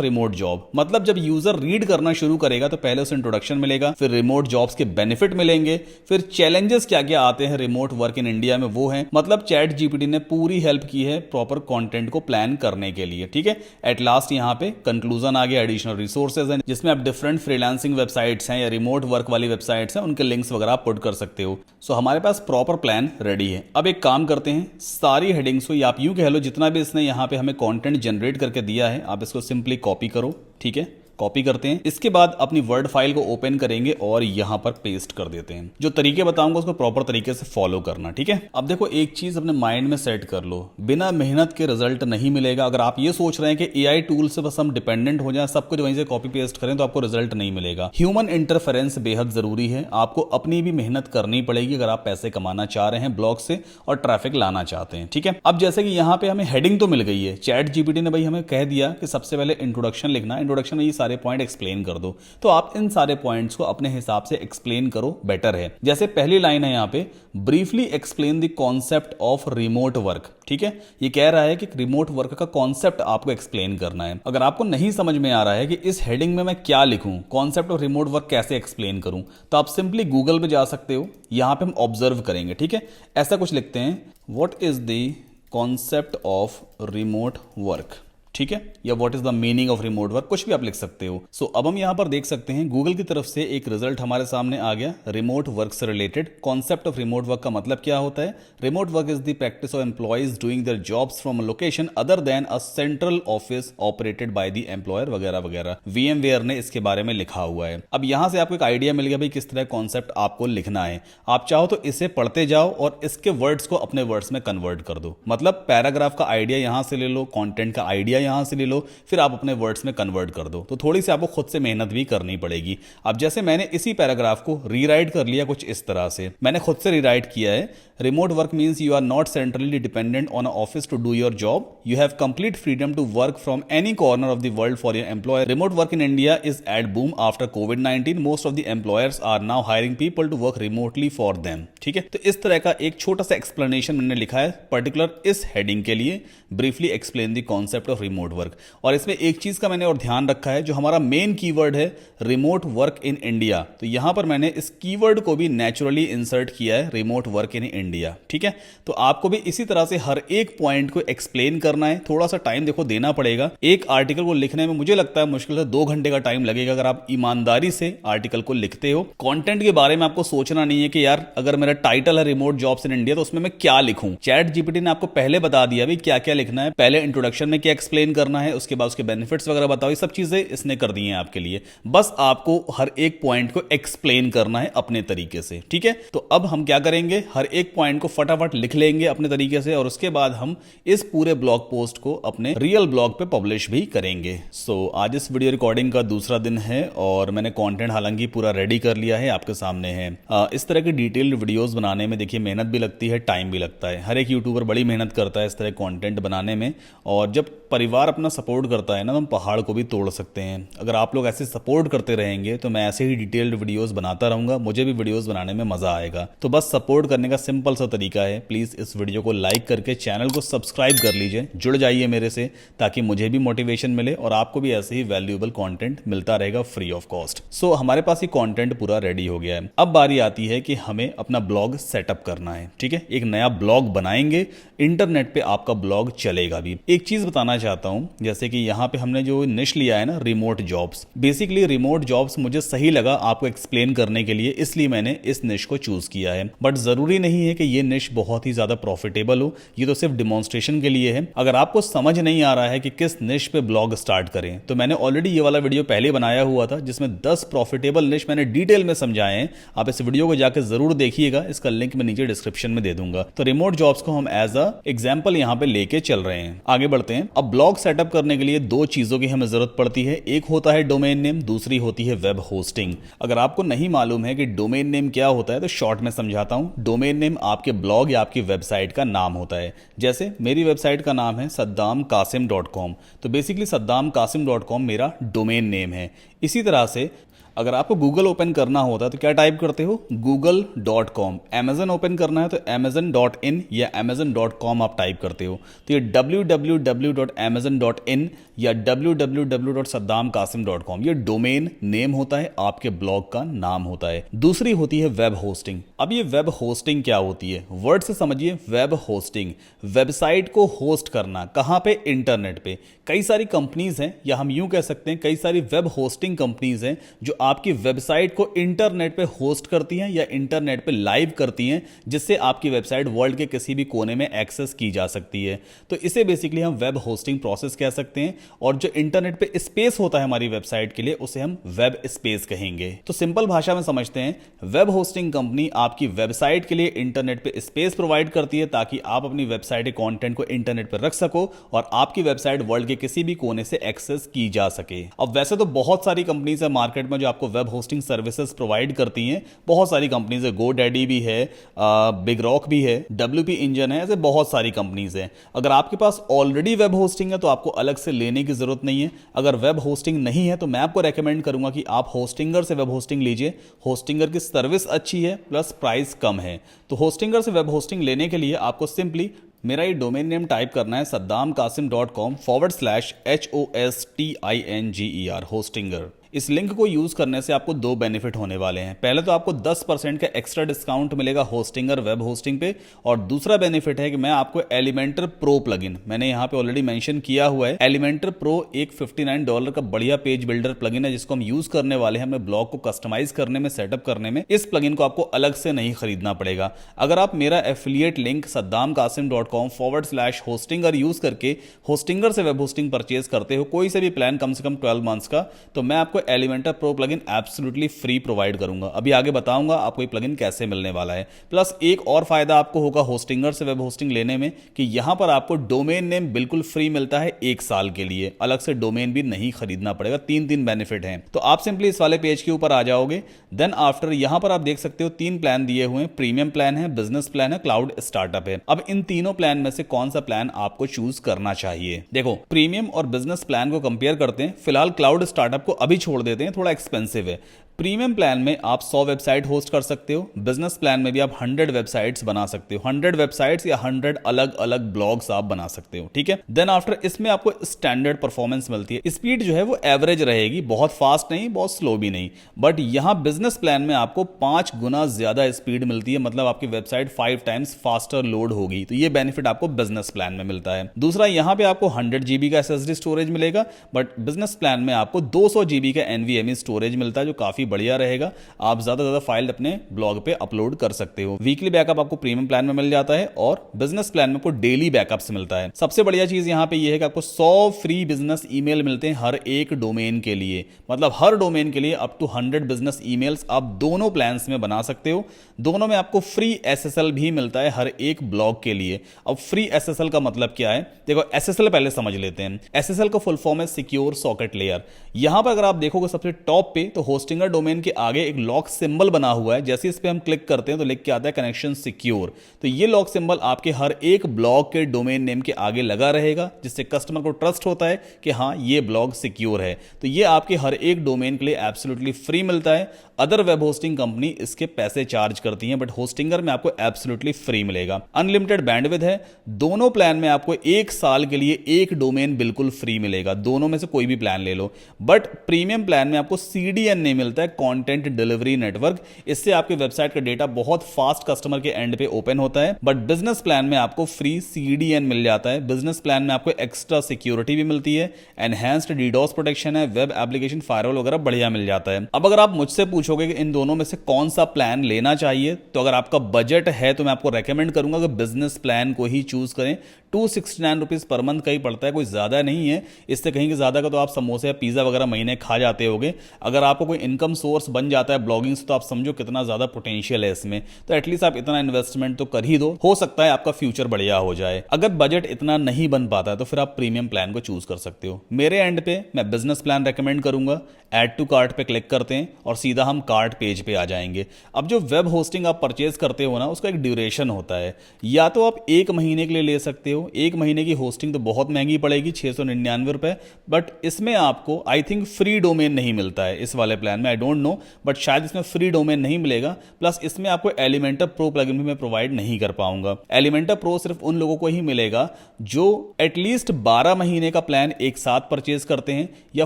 रिमोट जॉब, मतलब जब यूजर रीड करना शुरू करेगा तो पहले उसे इंट्रोडक्शन मिलेगा, फिर रिमोट जॉब्स के बेनिफिट मिलेंगे, फिर चैलेंजेस क्या क्या आते हैं रिमोट वर्क इन इंडिया में वो हैं। मतलब चैट जीपीटी ने पूरी हेल्प की है प्रॉपर कंटेंट को प्लान करने के लिए, ठीक है। एट लास्ट यहां पे कंक्लूजन आ गया, एडिशनल रिसोर्सेज हैं जिसमें आप डिफरेंट फ्रीलांसिंग वेबसाइट्स हैं या रिमोट वर्क वाली वेबसाइट्स हैं, उनके लिंक्स वगैरह आप पुट कर सकते हो। सो हमारे पास प्रॉपर प्लान रेडी है। अब एक काम करते हैं, सारी हेडिंग्स को या आप यूं कह लो जितना भी इसने यहां पे हमें कंटेंट जनरेट करके दिया है आप इसको सिंपली कॉपी करो, ठीक है। कॉपी करते हैं, इसके बाद अपनी वर्ड फाइल को ओपन करेंगे और यहां पर पेस्ट कर देते हैं। जो तरीके बताऊंगा उसको प्रॉपर तरीके से फॉलो करना, ठीक है। अब देखो एक चीज अपने माइंड में सेट कर लो, बिना मेहनत के रिजल्ट नहीं मिलेगा। अगर आप ये सोच रहे हैं कि एआई टूल से बस हम डिपेंडेंट हो जाए, सब कुछ वहीं से कॉपी पेस्ट करें तो आपको रिजल्ट नहीं मिलेगा। ह्यूमन इंटरफेरेंस बेहद जरूरी है, आपको अपनी भी मेहनत करनी पड़ेगी अगर आप पैसे कमाना चाह रहे हैं ब्लॉग से और ट्रैफिक लाना चाहते हैं, ठीक है। अब जैसे कि यहाँ पे हमें हेडिंग तो मिल गई है, चैट जीपीटी ने भाई हमें कह दिया कि सबसे पहले इंट्रोडक्शन लिखना, इंट्रोडक्शन में ये सारे पॉइंट एक्सप्लेन कर दो, तो आप इन सारे पॉइंट्स को अपने हिसाब से एक्सप्लेन करो, बेटर है। जैसे पहली लाइन है यहां पे, briefly explain the concept of remote work, ठीक है। ये कह रहा है कि रिमोट वर्क का कॉन्सेप्ट आपको एक्सप्लेन करना है। अगर आपको नहीं समझ में आ रहा है कि इस हेडिंग में मैं क्या लिखूं, कॉन्सेप्ट ऑफ रिमोट वर्क कैसे एक्सप्लेन करूं, तो आप सिंपली गूगल पे जा सकते हो, यहां पे हम ऑब्जर्व करेंगे, ठीक है। ऐसा कुछ लिखते हैं, what is the concept of remote work, ठीक है, या what is the meaning of remote work, कुछ भी आप लिख सकते हो। सो अब हम यहाँ पर देख सकते हैं गूगल की तरफ से एक रिजल्ट हमारे सामने आ गया रिमोट वर्क से related. Concept of remote work का मतलब क्या होता है? Remote work is the practice of employees doing their jobs from a location other than a central office operated by the employer वगैरह वगैरह। VMware ने इसके बारे में लिखा हुआ है। अब यहां से आपको एक आइडिया मिल गया भाई किस तरह कॉन्सेप्ट आपको लिखना है। आप चाहो तो इसे पढ़ते जाओ और इसके वर्ड्स को अपने वर्ड्स में कन्वर्ट कर दो। मतलब पैराग्राफ का आइडिया यहां से ले लो, कंटेंट का आइडिया यहां से ले लो, फिर आप अपने वर्ड्स में कन्वर्ट कर दो। तो थोड़ी सी आपको खुद से मेहनत भी करनी पड़ेगी। अब जैसे मैंने इसी पैराग्राफ को रीराइट कर लिया कुछ इस तरह से, मैंने खुद से रीराइट किया है। Remote work means you are not centrally dependent on a office to do your job, you have complete freedom to work from any corner of the world for your employer. Remote work in India is at boom after कोविड-19, most of the employers are now hiring people to work remotely for them. ठीक है, तो इस तरह का एक छोटा सा एक्सप्लेनेशन मैंने लिखा है पर्टिकुलर इस हेडिंग के लिए, briefly explain the concept of remote work. और इसमें एक चीज का मैंने और ध्यान रखा है, जो हमारा मेन कीवर्ड है रिमोट वर्क इन इंडिया, तो यहां पर मैंने इस कीवर्ड को भी नेचुरली इंसर्ट किया है, रिमोट वर्क इन इंडिया। ठीक है, तो आपको भी इसी तरह से हर एक पॉइंट को एक्सप्लेन करना है। थोड़ा सा टाइम देखो देना पड़ेगा। एक आर्टिकल को लिखने में मुझे लगता है मुश्किल से 2 घंटे का टाइम लगेगा अगर आप ईमानदारी से आर्टिकल को लिखते हो। कंटेंट के बारे में आपको सोचना नहीं है कि यार अगर मेरा टाइटल है रिमोट जॉब्स इन इंडिया तो उसमें मैं क्या लिखूं। चैट जीपीटी ने आपको पहले बता दिया भी क्या क्या लिखना है, पहले इंट्रोडक्शन में क्या एक्सप्लेन करना है, उसके बाद उसके बेनिफिट्स वगैरह बताओ, ये सब चीजें इसने कर दी हैं आपके लिए। बस आपको हर एक पॉइंट को एक्सप्लेन करना है अपने तरीके से। ठीक है, तो अब हम क्या करेंगे, हर एक पॉइंट को फटाफट लिख लेंगे अपने तरीके से और उसके बाद हम इस पूरे ब्लॉग पोस्ट को अपने रियल ब्लॉग पे पब्लिश भी करेंगे। सो आज इस वीडियो रिकॉर्डिंग का दूसरा दिन है और मैंने कंटेंट हालांकि पूरा रेडी कर लिया है, आपके सामने है। इस तरह की डिटेल्ड वीडियोस बनाने में देखिए मेहनत भी लगती है, टाइम भी लगता है। हर एक यूट्यूबर बड़ी मेहनत करता है इस तरह कंटेंट बनाने में, और जब परिवार अपना सपोर्ट करता है ना तो हम पहाड़ को भी तोड़ सकते हैं। अगर आप लोग ऐसे सपोर्ट करते रहेंगे तो मैं ऐसे ही डिटेल्ड वीडियोस बनाता रहूंगा, मुझे भी वीडियोस बनाने में मजा आएगा। तो बस सपोर्ट करने का सिंपल सा तरीका है, प्लीज इस वीडियो को लाइक करके चैनल को सब्सक्राइब कर लीजिए, जुड़ जाइए मेरे से, ताकि मुझे भी मोटिवेशन मिले और आपको भी ऐसे ही वैल्यूएबल कंटेंट मिलता रहेगा फ्री ऑफ कॉस्ट। सो हमारे पास ये कंटेंट पूरा रेडी हो गया है। अब बारी आती है कि हमें अपना ब्लॉग सेटअप करना है। ठीक है, एक नया ब्लॉग बनाएंगे, इंटरनेट पे आपका ब्लॉग चलेगा भी। एक चीज बताना चाहता हूं, जैसे कि यहाँ पे हमने जो निश लिया है ना remote jobs, basically remote jobs मुझे सही लगा आपको एक्सप्लेन करने के लिए, इसलिए मैंने इस निश को चूज किया है। बट जरूरी नहीं है कि ये निश बहुत ही ज्यादा प्रॉफिटेबल हो, ये तो सिर्फ डिमॉन्स्ट्रेशन के लिए है। अगर आपको समझ नहीं आ रहा है कि किस निश पे ब्लॉग स्टार्ट करें, तो मैंने ऑलरेडी ये वाला वीडियो पहले बनाया हुआ था जिसमें 10 प्रॉफिटेबल निश मैंने डिटेल में समझाए हैं। आप इस वीडियो को जाकर जरूर देखिएगा, इसका लिंक मैं नीचे डिस्क्रिप्शन में दे दूंगा। तो रिमोट जॉब्स को हम एज अ एग्जाम्पल यहाँ पे लेके चल रहे हैं। आगे बढ़ते हैं। अब ब्लॉग सेटअप करने के लिए 2 चीजों की हमें जरूरत पड़ती है, एक होता है डोमेन नेम, दूसरी होती है वेब होस्टिंग। अगर आपको नहीं मालूम है कि डोमेन नेम क्या होता है तो शॉर्ट में समझाता हूं। डोमेन नेम आपके ब्लॉग या आपकी वेबसाइट का नाम होता है। जैसे मेरी वेबसाइट का नाम है saddamkasim.com, तो बेसिकली saddamkasim.com मेरा डोमेन नेम है। इसी तरह से अगर आपको गूगल ओपन करना होता है तो क्या टाइप करते हो, google.com। अमेजन ओपन करना है तो amazon.in या amazon.com आप टाइप करते हो। तो ये www.amazon.in या www.saddamkasim.com ये डोमेन नेम होता है, आपके ब्लॉग का नाम होता है। दूसरी होती है वेब होस्टिंग। अब ये वेब होस्टिंग क्या होती है, वर्ड से समझिए। वेब होस्टिंग, वेबसाइट को होस्ट करना, कहां पे, इंटरनेट पे। कई सारी कंपनीज हैं, या हम यूं कह सकते हैं कई सारी वेब होस्टिंग कंपनीज हैं जो आपकी वेबसाइट को इंटरनेट पे होस्ट करती हैं या इंटरनेट पे लाइव करती हैं, जिससे आपकी वेबसाइट वर्ल्ड के किसी भी कोने में एक्सेस की जा सकती है। तो इसे बेसिकली हम वेब होस्टिंग प्रोसेस कह सकते हैं। और जो इंटरनेट पे स्पेस होता है हमारी वेबसाइट के लिए, उसे हम वेब स्पेस कहेंगे। तो सिंपल भाषा में समझते हैं, वेब होस्टिंग कंपनी आपकी वेबसाइट के लिए इंटरनेट पे स्पेस प्रोवाइड करती है ताकि आप अपनी वेबसाइट के कंटेंट को इंटरनेट पर रख सको और आपकी वेबसाइट वर्ल्ड के किसी भी कोने से एक्सेस की जा सके। अब वैसे तो बहुत सारी कंपनीज है मार्केट में जो आपको वेब होस्टिंग सर्विसेज प्रोवाइड करती हैं। बहुत सारी कंपनीज है, GoDaddy भी है, बिग रॉक भी है, WP इंजन है, ऐसे बहुत सारी कंपनीज हैं। अगर आपके पास ऑलरेडी वेब होस्टिंग है तो आपको अलग से लेने की जरूरत नहीं है। अगर वेब होस्टिंग नहीं है तो मैं आपको रेकमेंड करूंगा कि आप होस्टिंगर से वेब होस्टिंग लीजिए। होस्टिंगर की सर्विस अच्छी है प्लस प्राइस कम है। तो होस्टिंगर से वेब होस्टिंग लेने के लिए आपको सिंपली मेरा ये डोमेन नेम टाइप करना है saddamkasim.com/HOSTINGER होस्टिंगर। इस लिंक को यूज करने से आपको दो बेनिफिट होने वाले हैं। पहले तो आपको 10% का एक्स्ट्रा डिस्काउंट मिलेगा होस्टिंग और वेब होस्टिंग पे, और दूसरा बेनिफिट है कि मैं आपको एलिमेंटर प्रो प्लगइन, मैंने यहाँ पे ऑलरेडी मेंशन किया हुआ है, एलिमेंटर प्रो एक $59 का बढ़िया पेज बिल्डर प्लगइन है जिसको हम यूज करने वाले हैं अपने ब्लॉग को कस्टमाइज करने में, सेटअप करने में। इस प्लगइन को आपको अलग से नहीं खरीदना पड़ेगा। अगर आप मेरा एफिलिएट लिंक saddamkasim.com/hostinger यूज करके होस्टिंगर से वेब होस्टिंग परचेज करते हो, कोई से भी प्लान कम से कम 12 मंथ्स का, तो मैं आपको Elementor pro plugin absolutely free provide करूंगा। अभी आगे बताऊंगा आपको ये प्लगइन कैसे मिलने वाला है। प्लस एक और फायदा आपको होगा होस्टिंगर से वेब होस्टिंग लेने में कि यहां पर आपको डोमेन नेम बिल्कुल फ्री मिलता है 1 साल के लिए, अलग से डोमेन भी नहीं खरीदना पड़ेगा। 3 बेनिफिट हैं। तो आप सिंपली इस वाले पेज के ऊपर आ जाओगे। देन आफ्टर यहां पर आप देख सकते हो 3 प्लान दिए हुए हैं, प्रीमियम प्लान है, बिजनेस प्लान है, क्लाउड स्टार्टअप है। अब इन तीनों प्लान में से कौन सा प्लान आपको चूज करना चाहिए? देखो, प्रीमियम और बिजनेस प्लान को कंपेयर करते हैं। फिलहाल क्लाउड स्टार्टअप को अभी छोड़ देते हैं, थोड़ा एक्सपेंसिव है। प्रीमियम प्लान में आप 100 वेबसाइट होस्ट कर सकते हो, बिजनेस प्लान में भी आप 100 वेबसाइट्स बना सकते हो, 100 वेबसाइट्स या 100 अलग अलग ब्लॉग्स आप बना सकते हो, ठीक है। देन आफ्टर इसमें आपको स्टैंडर्ड परफॉर्मेंस मिलती है। स्पीड जो है वो एवरेज रहेगी, बहुत फास्ट नहीं, बहुत स्लो भी नहीं। बट यहां बिजनेस प्लान में आपको 5 गुना ज्यादा स्पीड मिलती है, मतलब आपकी वेबसाइट 5 टाइम्स फास्टर लोड होगी। तो ये बेनिफिट आपको बिजनेस प्लान में मिलता है। दूसरा, यहां पे आपको 100 GB का SSD स्टोरेज मिलेगा, बट बिजनेस प्लान में आपको 200 GB का NVMe स्टोरेज मिलता है, जो काफी बढ़िया रहेगा। आप ज्यादा फाइल अपने ब्लॉग पे अपलोड कर सकते हो। वीकली बैकअप आपको प्रीमियम प्लान में मिल जाता है और बिजनेस प्लान में आपको डेली बैकअप्स मिलता है। सबसे बढ़िया चीज यहां पे ये है कि आपको 100 फ्री बिजनेस ईमेल मिलते हैं हर एक डोमेन के लिए, मतलब हर डोमेन के लिए अप टू 100 बिजनेस ईमेल्स आप दोनों प्लान्स में बना सकते हो। दोनों में आपको फ्री SSL भी मिलता है हर एक ब्लॉग के लिए। अब फ्री SSL का मतलब क्या है? देखो, SSL पहले समझ लेते हैं। SSL का फुल फॉर्म है सिक्योर सॉकेट लेयर। यहां पर अगर आप देखोगे सबसे टॉप पे तो होस्टिंगर डोमेन के आगे एक लॉक सिंबल बना हुआ है। जैसे इस पे हम क्लिक करते हैं तो लिख के आता है कनेक्शन सिक्योर। तो ये लॉक सिंबल आपके हर एक ब्लॉग के डोमेन नेम के आगे लगा रहेगा, जिससे कस्टमर को ट्रस्ट होता है कि हाँ, ये ब्लॉग सिक्योर है। तो ये आपके हर एक डोमेन के लिए एब्सोल्युटली फ्री मिलता है। अदर वेब होस्टिंग कंपनी इसके पैसे चार्ज करती हैं, बट होस्टिंगर में आपको एब्सोल्युटली फ्री मिलेगा। अनलिमिटेड बैंडविड्थ है। दोनों प्लान में आपको 1 साल के लिए एक डोमेन बिल्कुल फ्री मिलेगा, दोनों में से कोई भी प्लान ले लो। बट प्रीमियम प्लान में आपको CDN नहीं मिलता है, कंटेंट डिलीवरी नेटवर्क। इससे आपके वेबसाइट का डेटा बहुत फास्ट कस्टमर के एंड पे ओपन होता है। बट बिजनेस प्लान में आपको फ्री CDN मिल जाता है। बिजनेस प्लान में आपको एक्स्ट्रा सिक्योरिटी भी मिलती है, एनहांस्ड DDoS प्रोटेक्शन है, वेब एप्लीकेशन फायरवॉल वगैरह बढ़िया मिल जाता है। अब अगर आप मुझसे पूछोगे कि इन दोनों में से कौन सा प्लान लेना चाहिए, तो अगर आपका बजट है तो मैं आपको रेकमेंड करूंगा कि बिजनेस प्लान को ही चूज करें। 269 रुपीज पर मंथ का ही पड़ता है, कोई ज्यादा नहीं है। इससे कहीं ज्यादा का तो आप समोसे या पिज्जा वगैरह महीने खा जाते होगे। अगर आपको कोई इनकम सोर्स बन जाता है ब्लॉगिंग से, तो आप समझो कितना ज्यादा पोटेंशियल है इसमें। तो एटलीस्ट आप इतना इन्वेस्टमेंट तो कर ही दो, हो सकता है आपका फ्यूचर बढ़िया हो जाए। अगर बजट इतना नहीं बन पाता है तो फिर आप प्रीमियम प्लान को चूज कर सकते हो। मेरे एंड पे मैं बिजनेस प्लान रेकमेंड करूंगा। ऐड टू कार्ट पे क्लिक करते हैं और सीधा हम कार्ट पेज पे आ जाएंगे। अब जो वेब होस्टिंग आप परचेज करते हो ना, उसका एक ड्यूरेशन होता है। या तो आप 1 महीने के लिए ले सकते हो। 1 महीने की होस्टिंग तो बहुत महंगी पड़ेगी, 699 रुपए। बट इसमें आपको आई थिंक फ्री डोमेन नहीं मिलता है इस वाले प्लान में, आई डोंट नो, बट शायद इसमें फ्री डोमेन नहीं मिलेगा। प्लस इसमें आपको एलिमेंटर प्रो प्लगइन भी मैं प्रोवाइड नहीं कर पाऊंगा। एलिमेंटर प्रो सिर्फ उन लोगों को ही मिलेगा जो एटलीस्ट 12 महीने का प्लान एक साथ परचेज करते हैं या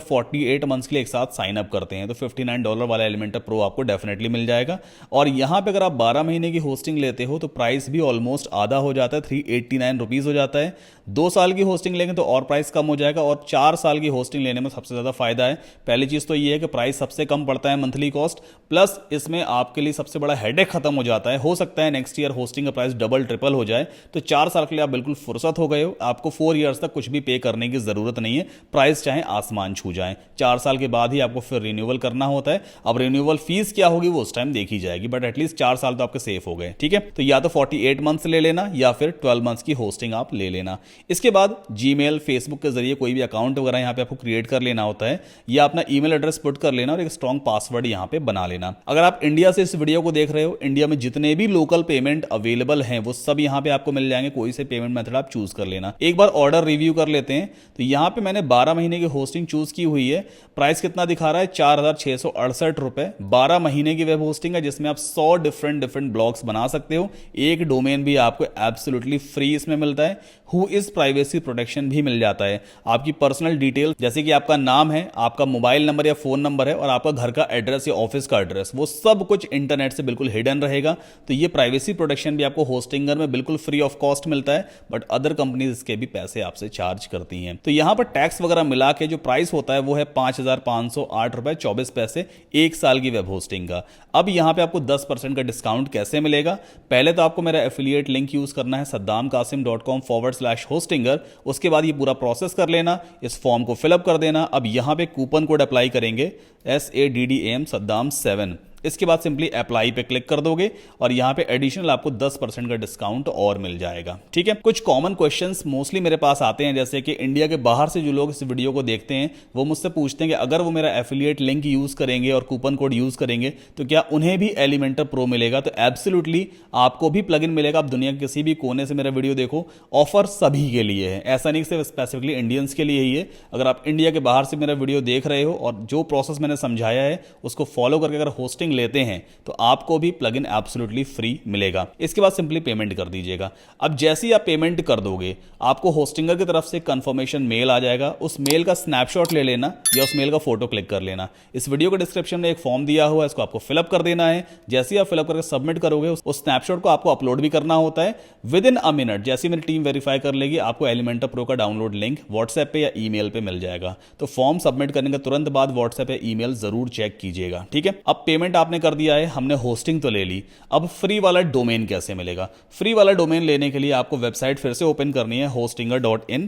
48 मंथ्स के लिए एक साथ साइन अप करते हैं। तो $59 वाला एलिमेंटर प्रो आपको डेफिनेटली मिल जाएगा। और यहां पे अगर आप 12 महीने की होस्टिंग लेते हो तो प्राइस भी ऑलमोस्ट आधा हो जाता है, 389 रुपीज हो जाता है। 2 साल की होस्टिंग लेंगे तो और प्राइस कम हो जाएगा, और 4 साल की होस्टिंग लेने में सबसे ज्यादा फायदा है। पहली चीज तो ये है कि प्राइस सबसे कम पड़ता है मंथली कॉस्ट, प्लस इसमें आपके लिए सबसे बड़ा हेडेक खत्म हो जाता है। हो सकता है नेक्स्ट ईयर होस्टिंग का प्राइस डबल ट्रिपल हो जाए, तो 4 साल के लिए आप बिल्कुल फुर्सत हो गए हो। आपको 4 ईयर्स तक कुछ भी पे करने की जरूरत नहीं है, प्राइस चाहे आसमान छू जाए। 4 साल के बाद ही आपको फिर रिन्यूअल करना होता है। अब रिन्यूअल फीस क्या होगी वो उस टाइम देखी जाएगी, बट एटलीस्ट 4 साल तो आपके सेफ हो गए, ठीक है। तो या तो 48 मंथ्स ले लेना या फिर 12 मंथ्स की होस्टिंग आप ले लेना। इसके बाद जीमेल, फेसबुक के जरिए कोई भी अकाउंट वगैरह यहाँ पे आपको क्रिएट कर लेना होता है, या अपना ईमेल एड्रेस पुट कर लेना और एक स्ट्रॉन्ग पासवर्ड यहाँ पे बना लेना। अगर आप इंडिया से इस वीडियो को देख रहे हो, इंडिया में जितने भी लोकल पेमेंट अवेलेबल हैं वो सब यहाँ पे आपको मिल जाएंगे। कोई से पेमेंट मेथड आप चूज कर लेना। एक बार ऑर्डर रिव्यू कर लेते हैं। तो यहाँ पे मैंने 12 महीने की होस्टिंग चूज की हुई है। प्राइस कितना दिखा रहा है? 4,668 रुपए। 12 महीने की वेब होस्टिंग है जिसमें आप 100 डिफरेंट ब्लॉग्स बना सकते हो। एक डोमेन भी आपको एब्सोल्युटली फ्री इसमें मिलता है। हु इज प्राइवेसी प्रोटेक्शन भी मिल जाता है। आपकी पर्सनल डिटेल जैसे कि आपका नाम है, आपका मोबाइल नंबर या फोन नंबर है और आपका घर का एड्रेस या ऑफिस का एड्रेस, वो सब कुछ इंटरनेट से बिल्कुल हिडन रहेगा। तो ये प्राइवेसी प्रोटेक्शन भी आपको होस्टिंगर में बिल्कुल फ्री ऑफ कॉस्ट मिलता है, बट अदर कंपनीज इसके भी पैसे आपसे चार्ज करती हैं। तो यहां पर टैक्स वगैरह मिला के जो प्राइस होता है वो है 5,508 रुपए 24 पैसे एक साल की वेब होस्टिंग का। अब यहां पे आपको 10% का डिस्काउंट कैसे मिलेगा? पहले तो आपको मेरा एफिलिएट लिंक यूज करना है saddamkasim.com/hostinger। उसके बाद ये पूरा प्रोसेस कर लेना, इस फॉर्म को फिलअप कर देना। अब यहां पे कूपन कोड अप्लाई करेंगे SADDAM Saddam 7। इसके बाद सिंपली अप्लाई पे क्लिक कर दोगे और यहाँ पे एडिशनल आपको 10% का डिस्काउंट और मिल जाएगा। ठीक है, कुछ कॉमन क्वेश्चंस मोस्टली मेरे पास आते हैं, जैसे कि इंडिया के बाहर से जो लोग इस वीडियो को देखते हैं वो मुझसे पूछते हैं कि अगर वो मेरा एफिलिएट लिंक यूज करेंगे और कूपन कोड यूज करेंगे तो क्या उन्हें भी एलिमेंटर प्रो मिलेगा? तो एब्सोल्युटली आपको भी प्लगइन मिलेगा। आप दुनिया के किसी भी कोने से मेरा वीडियो देखो, ऑफर सभी के लिए है, ऐसा नहीं सिर्फ स्पेसिफिकली इंडियंस के लिए ही है। अगर आप इंडिया के बाहर से मेरा वीडियो देख रहे हो और जो प्रोसेस मैंने समझाया है उसको फॉलो करके अगर होस्टिंग लेते हैं तो आपको भी प्लगइन एब्सोल्युटली फ्री मिलेगा। इसके बाद सिंपली पेमेंट कर दीजिएगा। अब जैसे ही आप पेमेंट कर दोगे आपको होस्टिंगर की तरफ से कंफर्मेशन मेल आ जाएगा। उस मेल का स्नैपशॉट ले लेना या उस मेल का फोटो क्लिक कर लेना। इस वीडियो के डिस्क्रिप्शन में एक फॉर्म दिया हुआ है, इसको आपको फिलअप कर देना है। जैसे ही आप फिलअप करके सबमिट करोगे उस स्नैपशॉट को आपको अपलोड भी करना होता है। विद इन अ मिनट जैसे मेरी टीम वेरीफाई कर लेगी आपको एलिमेंटर प्रो का डाउनलोड लिंक व्हाट्सएप पे या ईमेल पे मिल जाएगा। तो फॉर्म सबमिट करने के तुरंत बाद व्हाट्सएप या ईमेल जरूर चेक कीजिएगा। ठीक है, अब पेमेंट आपने कर दिया है, हमने होस्टिंग तो ले ली। अब फ्री वाला डोमेन कैसे मिलेगा? फ्री वाला डोमेन लेने के लिए आपको वेबसाइट फिर से ओपन करनी है hostinger.in।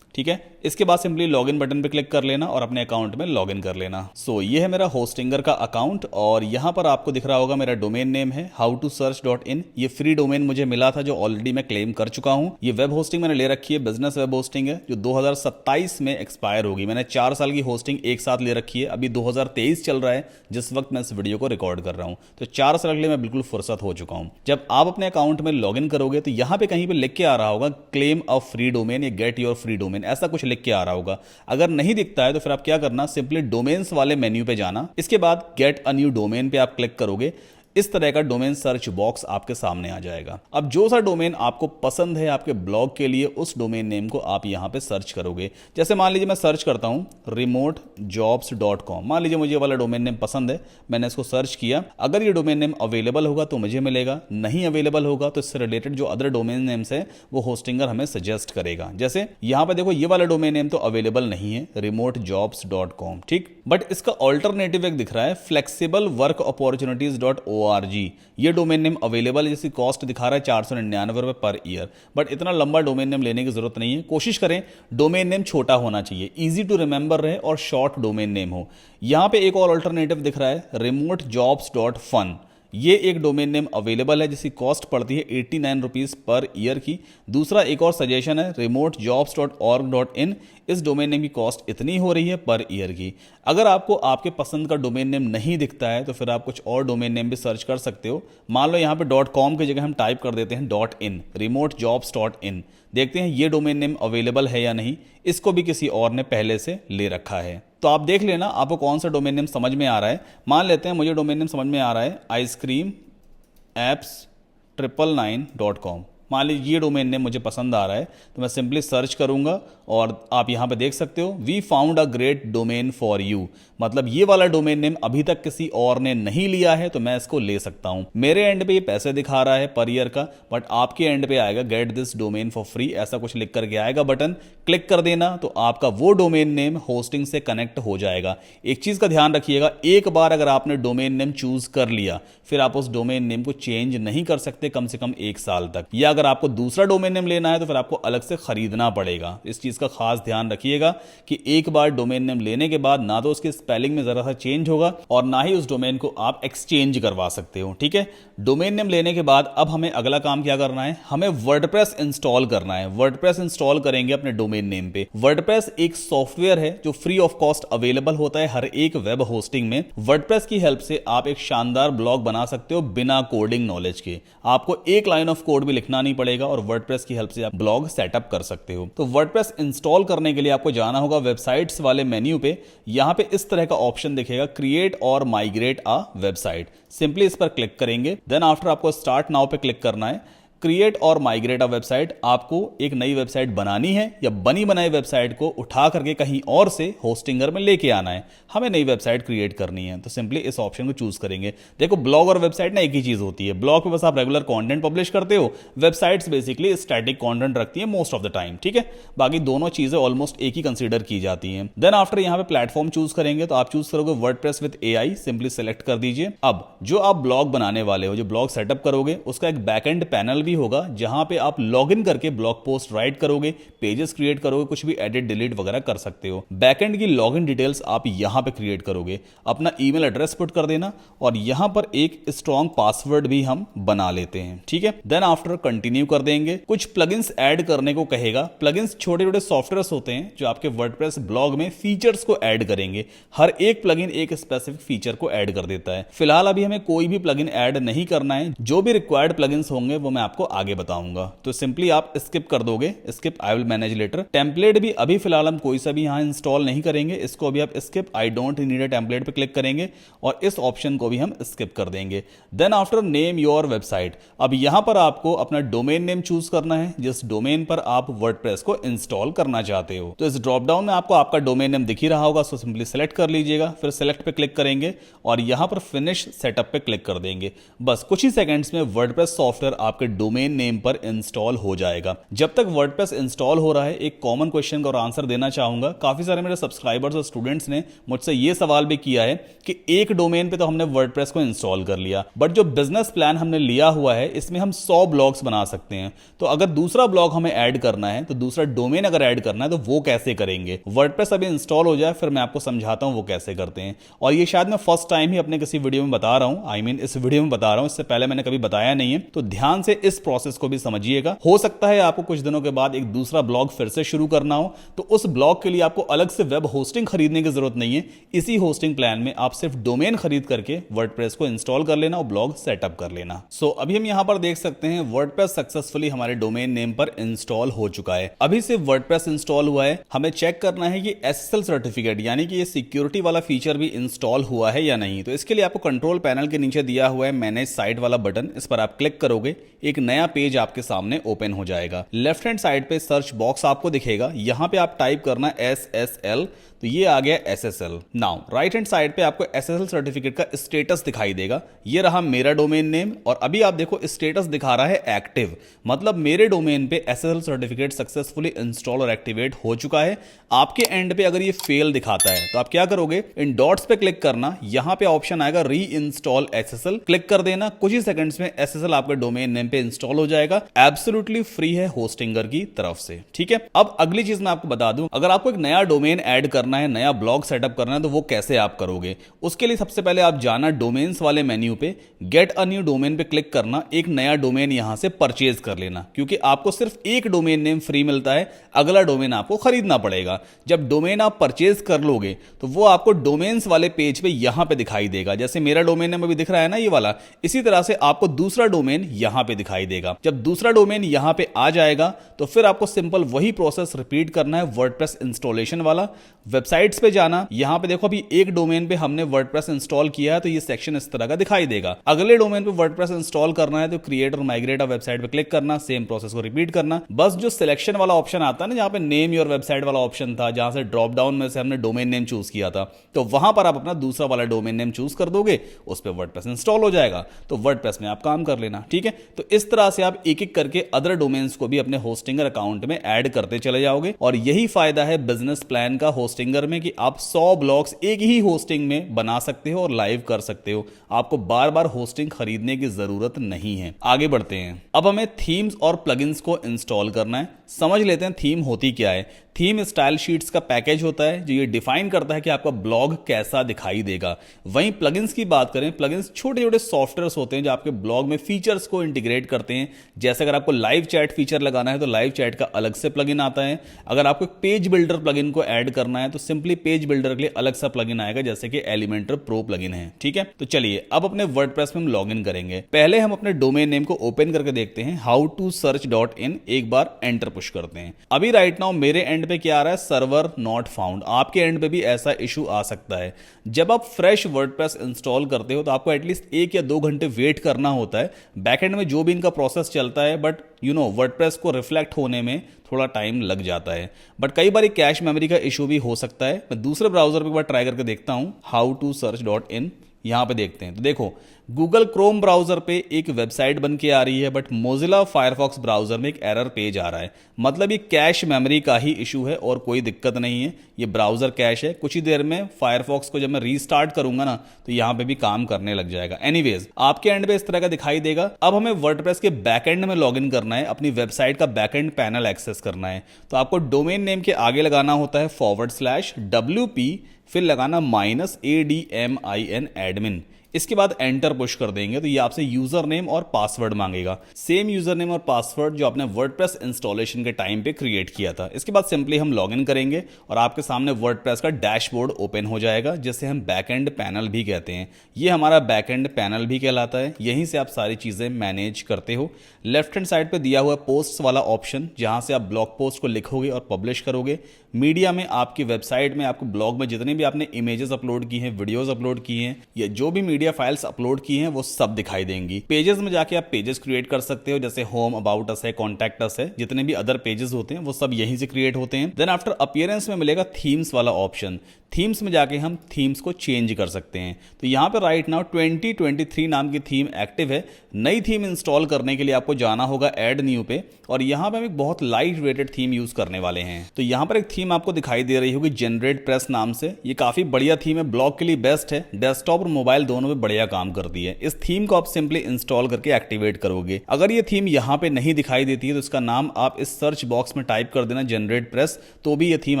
ठीक है, इसके बाद सिंपली लॉगिन बटन पे क्लिक कर लेना और अपने अकाउंट में लॉगिन कर लेना। सो ये है मेरा होस्टिंगर का अकाउंट और यहां पर आपको दिख रहा होगा मेरा डोमेन नेम है howtosearch.in। ये फ्री डोमेन मुझे मिला था जो ऑलरेडी मैं क्लेम कर चुका हूं। ये वेब होस्टिंग मैंने ले रखी है, बिजनेस वेब होस्टिंग है जो 2027 में एक्सपायर होगी। मैंने 4 साल की होस्टिंग एक साथ ले रखी है। अभी 2023 चल रहा है जिस वक्त मैं इस वीडियो को रिकॉर्ड कर रहा हूं, तो 4 साल के लिए मैं बिल्कुल फुर्सत हो चुका हूं। जब आप अपने अकाउंट में लॉगिन करोगे तो यहां पे कहीं पे लिख के आ रहा होगा क्लेम अ फ्री डोमेन या गेट योर फ्री डोमेन, ऐसा कुछ लिख के आ रहा होगा। अगर नहीं दिखता है तो फिर आप क्या करना, सिंपली डोमेन्स वाले मेन्यू पे जाना। इसके बाद गेट अ न्यू डोमेन पे आप क्लिक करोगे। इस तरह का डोमेन सर्च बॉक्स आपके सामने आ जाएगा। अब जो सा डोमेन आपको पसंद है आपके ब्लॉग के लिए, उस डोमेन नेम को आप यहां पे सर्च करोगे। जैसे मान लीजिए मैं सर्च करता हूं remotejobs.com। मान लीजिए मुझे ये वाला डोमेन नेम पसंद है, मैंने इसको सर्च किया। अगर ये डोमेन नेम अवेलेबल होगा तो मुझे मिलेगा, नहीं अवेलेबल होगा तो इससे रिलेटेड जो अदर डोमेन नेम्स है वो होस्टिंगर हमें सजेस्ट करेगा। जैसे यहां पर देखो ये वाला डोमेन नेम तो अवेलेबल नहीं है, remotejobs.com। ठीक, बट इसका ऑल्टरनेटिव एक दिख रहा है flexibleworkopportunities.org। ये डोमेन नेम अवेलेबल है, जिसकी कॉस्ट दिखा रहा है 499 रुपए पर ईयर। बट इतना लंबा डोमेन नेम लेने की जरूरत नहीं है। कोशिश करें डोमेन नेम छोटा होना चाहिए, इजी टू रिमेंबर रहे और शॉर्ट डोमेन नेम हो। यहां पे एक और अल्टरनेटिव दिख रहा है remotejobs.fun। ये एक डोमेन नेम अवेलेबल है जिसकी कॉस्ट पड़ती है 89 रुपीज पर ईयर की। दूसरा एक और सजेशन है remotejobs.org.in। इस डोमेन नेम की कॉस्ट इतनी हो रही है पर ईयर की। अगर आपको आपके पसंद का डोमेन नेम नहीं दिखता है तो फिर आप कुछ और डोमेन नेम भी सर्च कर सकते हो। मान लो यहाँ पे .com की जगह हम टाइप कर देते हैं .in, remotejobs.in। देखते हैं ये डोमेन नेम अवेलेबल है या नहीं। इसको भी किसी और ने पहले से ले रखा है, तो आप देख लेना आपको कौन सा डोमेन नेम समझ में आ रहा है। मान लेते हैं मुझे डोमेन नेम समझ में आ रहा है icecreamapps999.com। मान लीजिए ये डोमेन नेम मुझे पसंद आ रहा है तो मैं सिंपली सर्च करूंगा और आप यहां पे देख सकते हो we found a great domain for you. मतलब ये वाला डोमेन नेम अभी तक किसी और ने नहीं लिया है तो मैं इसको ले सकता हूं। मेरे एंड पे ये पैसे दिखा रहा है पर ईयर का, बट आपके एंड पे आएगा get this domain for free, ऐसा कुछ लिख करके आएगा। बटन क्लिक कर देना तो आपका वो डोमेन नेम होस्टिंग से कनेक्ट हो जाएगा। एक चीज का ध्यान रखिएगा, एक बार अगर आपने डोमेन नेम चूज कर लिया फिर आप उस डोमेन नेम को चेंज नहीं कर सकते कम से कम 1 साल तक। या अगर आपको दूसरा डोमेन नेम लेना है तो फिर आपको अलग से खरीदना पड़ेगा। इस चीज का खास ध्यान रखिएगा कि एक बार डोमेन नेम लेने के बाद ना तो उसके स्पेलिंग में जरा सा चेंज होगा और ना ही उस डोमेन को आप एक्सचेंज करवा सकते हो। ठीक है, डोमेन नेम लेने के बाद अब हमें अगला काम क्या करना है, हमें वर्डप्रेस इंस्टॉल करना है। वर्डप्रेस इंस्टॉल करेंगे अपने डोमेन नेम पे। वर्डप्रेस एक सॉफ्टवेयर है जो फ्री ऑफ कॉस्ट अवेलेबल होता है हर एक वेब होस्टिंग में। वर्डप्रेस की हेल्प से आप एक शानदार ब्लॉग बना सकते हो बिना कोडिंग नॉलेज के। आपको एक लाइन ऑफ कोड भी लिखना नहीं पड़ेगा और वर्डप्रेस की हेल्प से आप ब्लॉग सेटअप कर सकते हो। तो वर्डप्रेस इंस्टॉल करने के लिए आपको जाना होगा वेबसाइट्स वाले मेन्यू पे। यहां पे इस तरह का ऑप्शन दिखेगा क्रिएट और माइग्रेट अ वेबसाइट। सिंपली इस पर क्लिक करेंगे। देन आफ्टर आपको स्टार्ट नाउ पे क्लिक करना है। क्रिएट और माइग्रेट अ वेबसाइट, आपको एक नई वेबसाइट बनानी है या बनी बनाई वेबसाइट को उठा करके कहीं और से होस्टिंगर में लेके आना है, हमें नई वेबसाइट क्रिएट करनी है, तो सिंपली इस ऑप्शन को चूज करेंगे। देखो ब्लॉग और वेबसाइट ना एक ही चीज होती है। ब्लॉग पे बस आप रेगुलर कंटेंट पब्लिश करते हो, वेबसाइट्स बेसिकली स्टैटिक कंटेंट रखती है मोस्ट ऑफ द टाइम, ठीक है। बाकी दोनों चीजें ऑलमोस्ट एक ही कंसीडर की जाती हैं। देन आफ्टर यहाँ पे प्लेटफॉर्म चूज करेंगे, तो आप चूज करोगे WordPress with AI, simply select कर दीजिए। अब जो आप ब्लॉग बनाने वाले हो, जो ब्लॉग सेटअप करोगे, उसका एक बैकएंड पैनल भी होगा जहां पे आप लॉग इन करके ब्लॉग पोस्ट राइट करोगे, पेजेस क्रिएट करोगे, कुछ भी एडिट डिलीट वगैरह कर सकते हो। बैकएंड की लॉगिन डिटेल्स आप यहां पे क्रिएट करोगे, अपना ईमेल एड्रेस पुट कर देना और यहां पर एक स्ट्रॉन्ग पासवर्ड भी हम बना लेते हैं, ठीक है। देन आफ्टर कंटिन्यू कर देंगे। कुछ प्लगइन्स ऐड करने को कहेगा। प्लगइन्स छोटे छोटे सॉफ्टवेयर्स होते हैं जो आपके वर्डप्रेस ब्लॉग में फीचर्स को ऐड करेंगे। हर एक प्लगइन एक स्पेसिफिक फीचर को ऐड कर देता है। फिलहाल अभी हमें कोई भी प्लगइन ऐड नहीं करना है। जो भी रिक्वायर्ड प्लगइन्स होंगे वो मैं आपको आगे बताऊंगा, तो सिंपली आप स्किप कर दोगे, skip I will manage later. Template भी अभी फिलहाल हम कोई सा भी यहां इंस्टॉल नहीं करेंगे, इसको अभी आप skip I don't need a template पे क्लिक करेंगे और इस ऑप्शन को भी हम स्किप कर देंगे। Then after name your website, अब यहां पर आपको अपना डोमेन नेम चूज करना है जिस डोमेन पर आप वर्डप्रेस को इंस्टॉल करना चाहते हो। तो इस ड्रॉप डाउन में आपको आपका डोमेन नेम दिख ही रहा होगा, सो सिंपली सेलेक्ट कर लीजिएगा, फिर सेलेक्ट पे क्लिक करेंगे और यहां पर फिनिश सेटअप पे क्लिक कर देंगे। बस कुछ ही सेकंड्स में वर्डप्रेस सॉफ्टवेयर आपके डोमेन नेम पर इंस्टॉल हो जाएगा। जब तक वर्डप्रेस इंस्टॉल हो रहा है, एक कॉमन क्वेश्चन का आंसर देना चाहूंगा। काफी सारे मेरे सब्सक्राइबर्स और स्टूडेंट्स ने मुझसे यह सवाल भी किया है कि एक डोमेन पे तो हमने वर्डप्रेस को इंस्टॉल कर लिया, बट जो बिजनेस प्लान हमने लिया हुआ है इसमें हम 100 ब्लॉग्स बना सकते हैं, तो अगर दूसरा ब्लॉग हमें ऐड करना है, तो दूसरा डोमेन अगर ऐड करना है तो वो कैसे करेंगे। वर्डप्रेस अभी इंस्टॉल हो जाए फिर मैं आपको समझाता हूं वो कैसे करते हैं। और ये शायद मैं फर्स्ट टाइम ही अपने किसी वीडियो में बता रहा हूं, इस वीडियो में बता रहा हूं, इससे पहले मैंने कभी बताया नहीं है, तो ध्यान से इस प्रोसेस को भी समझिएगा। हो सकता है आपको कुछ दिनों के बाद एक दूसरा ब्लॉग फिर से शुरू करना हो, तो उस ब्लॉग के लिए आपको अलग से वेब होस्टिंग खरीदने की जरूरत नहीं है। इसी होस्टिंग प्लान में आप सिर्फ डोमेन खरीद करके वर्डप्रेस को इंस्टॉल कर लेना और ब्लॉग सेटअप कर लेना। सो अभी हम यहां पर देख सकते हैं वर्डप्रेस सक्सेसफुली हमारे डोमेन नेम पर इंस्टॉल हो चुका है। अभी सिर्फ वर्डप्रेस इंस्टॉल हुआ है, हमें चेक करना है कि एसएसएल सर्टिफिकेट यानी कि ये सिक्योरिटी वाला फीचर भी इंस्टॉल हुआ है या नहीं। तो इसके लिए आपको कंट्रोल पैनल के नीचे दिया हुआ है मैनेज साइट वाला बटन, इस पर आप क्लिक करोगे, एक नया पेज आपके सामने ओपन हो जाएगा। लेफ्ट हैंड साइड पे सर्च बॉक्स आपको दिखेगा, यहां पे आप टाइप करना SSL, तो ये आ गया SSL। Now right hand side पे आपको SSL सर्टिफिकेट का स्टेटस दिखाई देगा, ये रहा मेरा डोमेन नेम और अभी आप देखो स्टेटस दिखा रहा है एक्टिव, मतलब मेरे डोमेन पे SSL सर्टिफिकेट सक्सेसफुली इंस्टॉल और एक्टिवेट हो चुका है। आपके एंड पे अगर ये फेल दिखाता है तो आप क्या करोगे, इन डॉट्स पे क्लिक करना, यहां पे ऑप्शन आएगा री इंस्टॉल SSL, क्लिक कर देना। कुछ ही सेकंड्स में SSL आपके डोमेन नेम पे इंस्टॉल हो जाएगा, एब्सोल्युटली फ्री है होस्टिंगर की तरफ से, ठीक है। अब अगली चीज मैं आपको बता दूं, अगर आपको एक नया डोमेन ऐड करना है, नया ब्लॉग सेटअप करना है, तो वो कैसे आप करोगे। उसके लिए सबसे पहले आप जाना डोमेन्स वाले मेन्यू पे, गेट अ न्यू डोमेन पे क्लिक करना, एक नया डोमेन यहां से परचेज कर लेना, क्योंकि आपको सिर्फ एक डोमेन नेम फ्री मिलता है, अगला डोमेन आपको खरीदना पड़ेगा। जब डोमेन आप परचेज कर लोगे तो वो आपको डोमेन्स वाले पेज पे यहां पे दिखाई देगा, जैसे मेरा डोमेन नेम अभी दिख रहा है ना ये वाला, इसी तरह से आपको दूसरा डोमेन यहां पे दिखाई देगा। जब दूसरा डोमेन यहां पे आ जाएगा तो फिर आपको सिंपल वही प्रोसेस रिपीट करना है, वर्डप्रेस इंस्टॉलेशन वाला। वेबसाइट्स पे जाना, यहां पे देखो अभी एक डोमेन पे हमने वर्डप्रेस इंस्टॉल किया है तो ये सेक्शन इस तरह का दिखाई देगा। अगले डोमेन पे वर्डप्रेस इंस्टॉल करना है तो क्रिएट और माइग्रेट अ वेबसाइट पे क्लिक करना, सेम प्रोसेस को रिपीट करना। बस जो सिलेक्शन वाला ऑप्शन आता है ना, जहां पे नेम योर वेबसाइट वाला ऑप्शन था, जहां से ड्रॉप डाउन में से हमने डोमेन नेम चूज किया था, तो वहां पर आप अपना दूसरा वाला डोमेन नेम चूज कर दोगे, उस पर वर्डप्रेस इंस्टॉल हो जाएगा, तो वर्डप्रेस में आप काम कर लेना, ठीक है। तो इस तरह से आप एक एक करके अदर डोमेन्स को भी अपने होस्टिंगर अकाउंट में ऐड करते चले जाओगे। और यही फायदा है बिजनेस प्लान का होस्टिंगर में कि आप 100 ब्लॉग्स एक ही होस्टिंग में बना सकते हो और लाइव कर सकते हो, आपको बार बार होस्टिंग खरीदने की जरूरत नहीं है। आगे बढ़ते हैं, अब हमें थीम्स और प्लगइन्स को इंस्टॉल करना है। समझ लेते हैं थीम होती क्या है। थीम स्टाइल शीट्स का पैकेज होता है जो ये डिफाइन करता है कि आपका ब्लॉग कैसा दिखाई देगा। वहीं प्लगइन्स की बात करें, प्लगइन्स छोटे छोटे सॉफ्टवेयर्स होते हैं जो आपके ब्लॉग में फीचर्स को इंटीग्रेट करते हैं। जैसे अगर आपको लाइव चैट फीचर लगाना है तो लाइव चैट का अलग से प्लगइन आता है। अगर आपको पेज बिल्डर प्लगइन को ऐड करना है तो सिंपली पेज बिल्डर के लिए अलग सा प्लगइन आएगा, जैसे कि एलिमेंटर प्रो प्लगइन है, ठीक है। तो चलिए अब अपने वर्डप्रेस में हम लॉग इन करेंगे। पहले हम अपने डोमेन नेम को ओपन करके देखते हैं, how to search.in, एक बार एंटर पुश करते हैं। अभी राइट नाउ मेरे एंड पे क्या आ रहा है, सर्वर नॉट फाउंड। आपके एंड पे भी ऐसा इशू आ सकता है। जब आप फ्रेश वर्डप्रेस इंस्टॉल करते हो तो आपको एटलीस्ट 1 या 2 घंटे वेट करना होता है। बैकएंड में जो भी इनका प्रोसेस चलता है, बट वर्डप्रेस को रिफ्लेक्ट होने में थोड़ा टाइम लग जाता है। बट कई बार कैश मेमोरी का इशू भी हो सकता है। मैं दूसरे ब्राउजर पे एक बार ट्राई करके देखता हूं, howtosearch.in। यहां पे देखते हैं तो देखो गूगल क्रोम ब्राउजर पे एक वेबसाइट बन के आ रही है, बट मोजिला फायरफॉक्स ब्राउजर में एक एरर पेज आ रहा है। मतलब ये कैश मेमोरी का ही इशू है और कोई दिक्कत नहीं है। ये ब्राउजर कैश है। कुछ ही देर में फायरफॉक्स को जब मैं रीस्टार्ट करूंगा ना तो यहां पे भी काम करने लग जाएगा। एनीवेज आपके एंड पे इस तरह का दिखाई देगा। अब हमें वर्डप्रेस के बैकएंड में लॉगिन करना है, अपनी वेबसाइट का बैकएंड पैनल एक्सेस करना है। तो आपको डोमेन नेम के आगे लगाना होता है /WP, फिर लगाना -ADMIN एडमिन। इसके बाद एंटर पुश कर देंगे तो ये आपसे यूजर नेम और पासवर्ड मांगेगा। सेम यूजर नेम और पासवर्ड जो आपने वर्डप्रेस इंस्टॉलेशन के टाइम पे क्रिएट किया था। इसके बाद सिंपली हम लॉगिन करेंगे और आपके सामने वर्डप्रेस का डैशबोर्ड ओपन हो जाएगा, जिसे हम बैकएंड पैनल भी कहते हैं। ये हमारा बैकएंड पैनल भी कहलाता है। यहीं से आप सारी चीजें मैनेज करते हो। लेफ्ट हैंड साइड पे दिया हुआ पोस्ट वाला ऑप्शन, जहां से आप ब्लॉग पोस्ट को लिखोगे और पब्लिश करोगे। मीडिया में आपकी वेबसाइट में आपको ब्लॉग में जितने भी आपने इमेजेस अपलोड की हैं, वीडियोस अपलोड की हैं या जो भी मीडिया फाइल्स अपलोड की हैं वो सब दिखाई देंगी। पेजेस में जाके आप पेजेस क्रिएट कर सकते हो, जैसे होम, अबाउट अस है, कॉन्टैक्ट अस है। जितने भी अदर पेजेस होते हैं वो सब यहीं से क्रिएट होते हैं। देन आफ्टर अपीयरेंस में मिलेगा थीम्स वाला ऑप्शन। थीम्स में जाके हम थीम्स को चेंज कर सकते हैं। तो यहाँ पे राइट नाउ 2023 नाम की थीम एक्टिव है। नई थीम इंस्टॉल करने के लिए आपको जाना होगा ऐड न्यू पे, और यहाँ पे हम एक बहुत लाइट वेटेड थीम यूज करने वाले हैं। तो यहाँ पर एक थीम आपको दिखाई दे रही होगी जनरेट प्रेस नाम से। ये काफी बढ़िया थीम है, ब्लॉग के लिए बेस्ट है, डेस्कटॉप और मोबाइल दोनों पे बढ़िया काम करती है। इस थीम को आप सिंपली इंस्टॉल करके एक्टिवेट करोगे। अगर ये थीम यहाँ पे नहीं दिखाई देती है तो इसका नाम आप इस सर्च बॉक्स में टाइप कर देना जनरेट प्रेस, तो भी ये थीम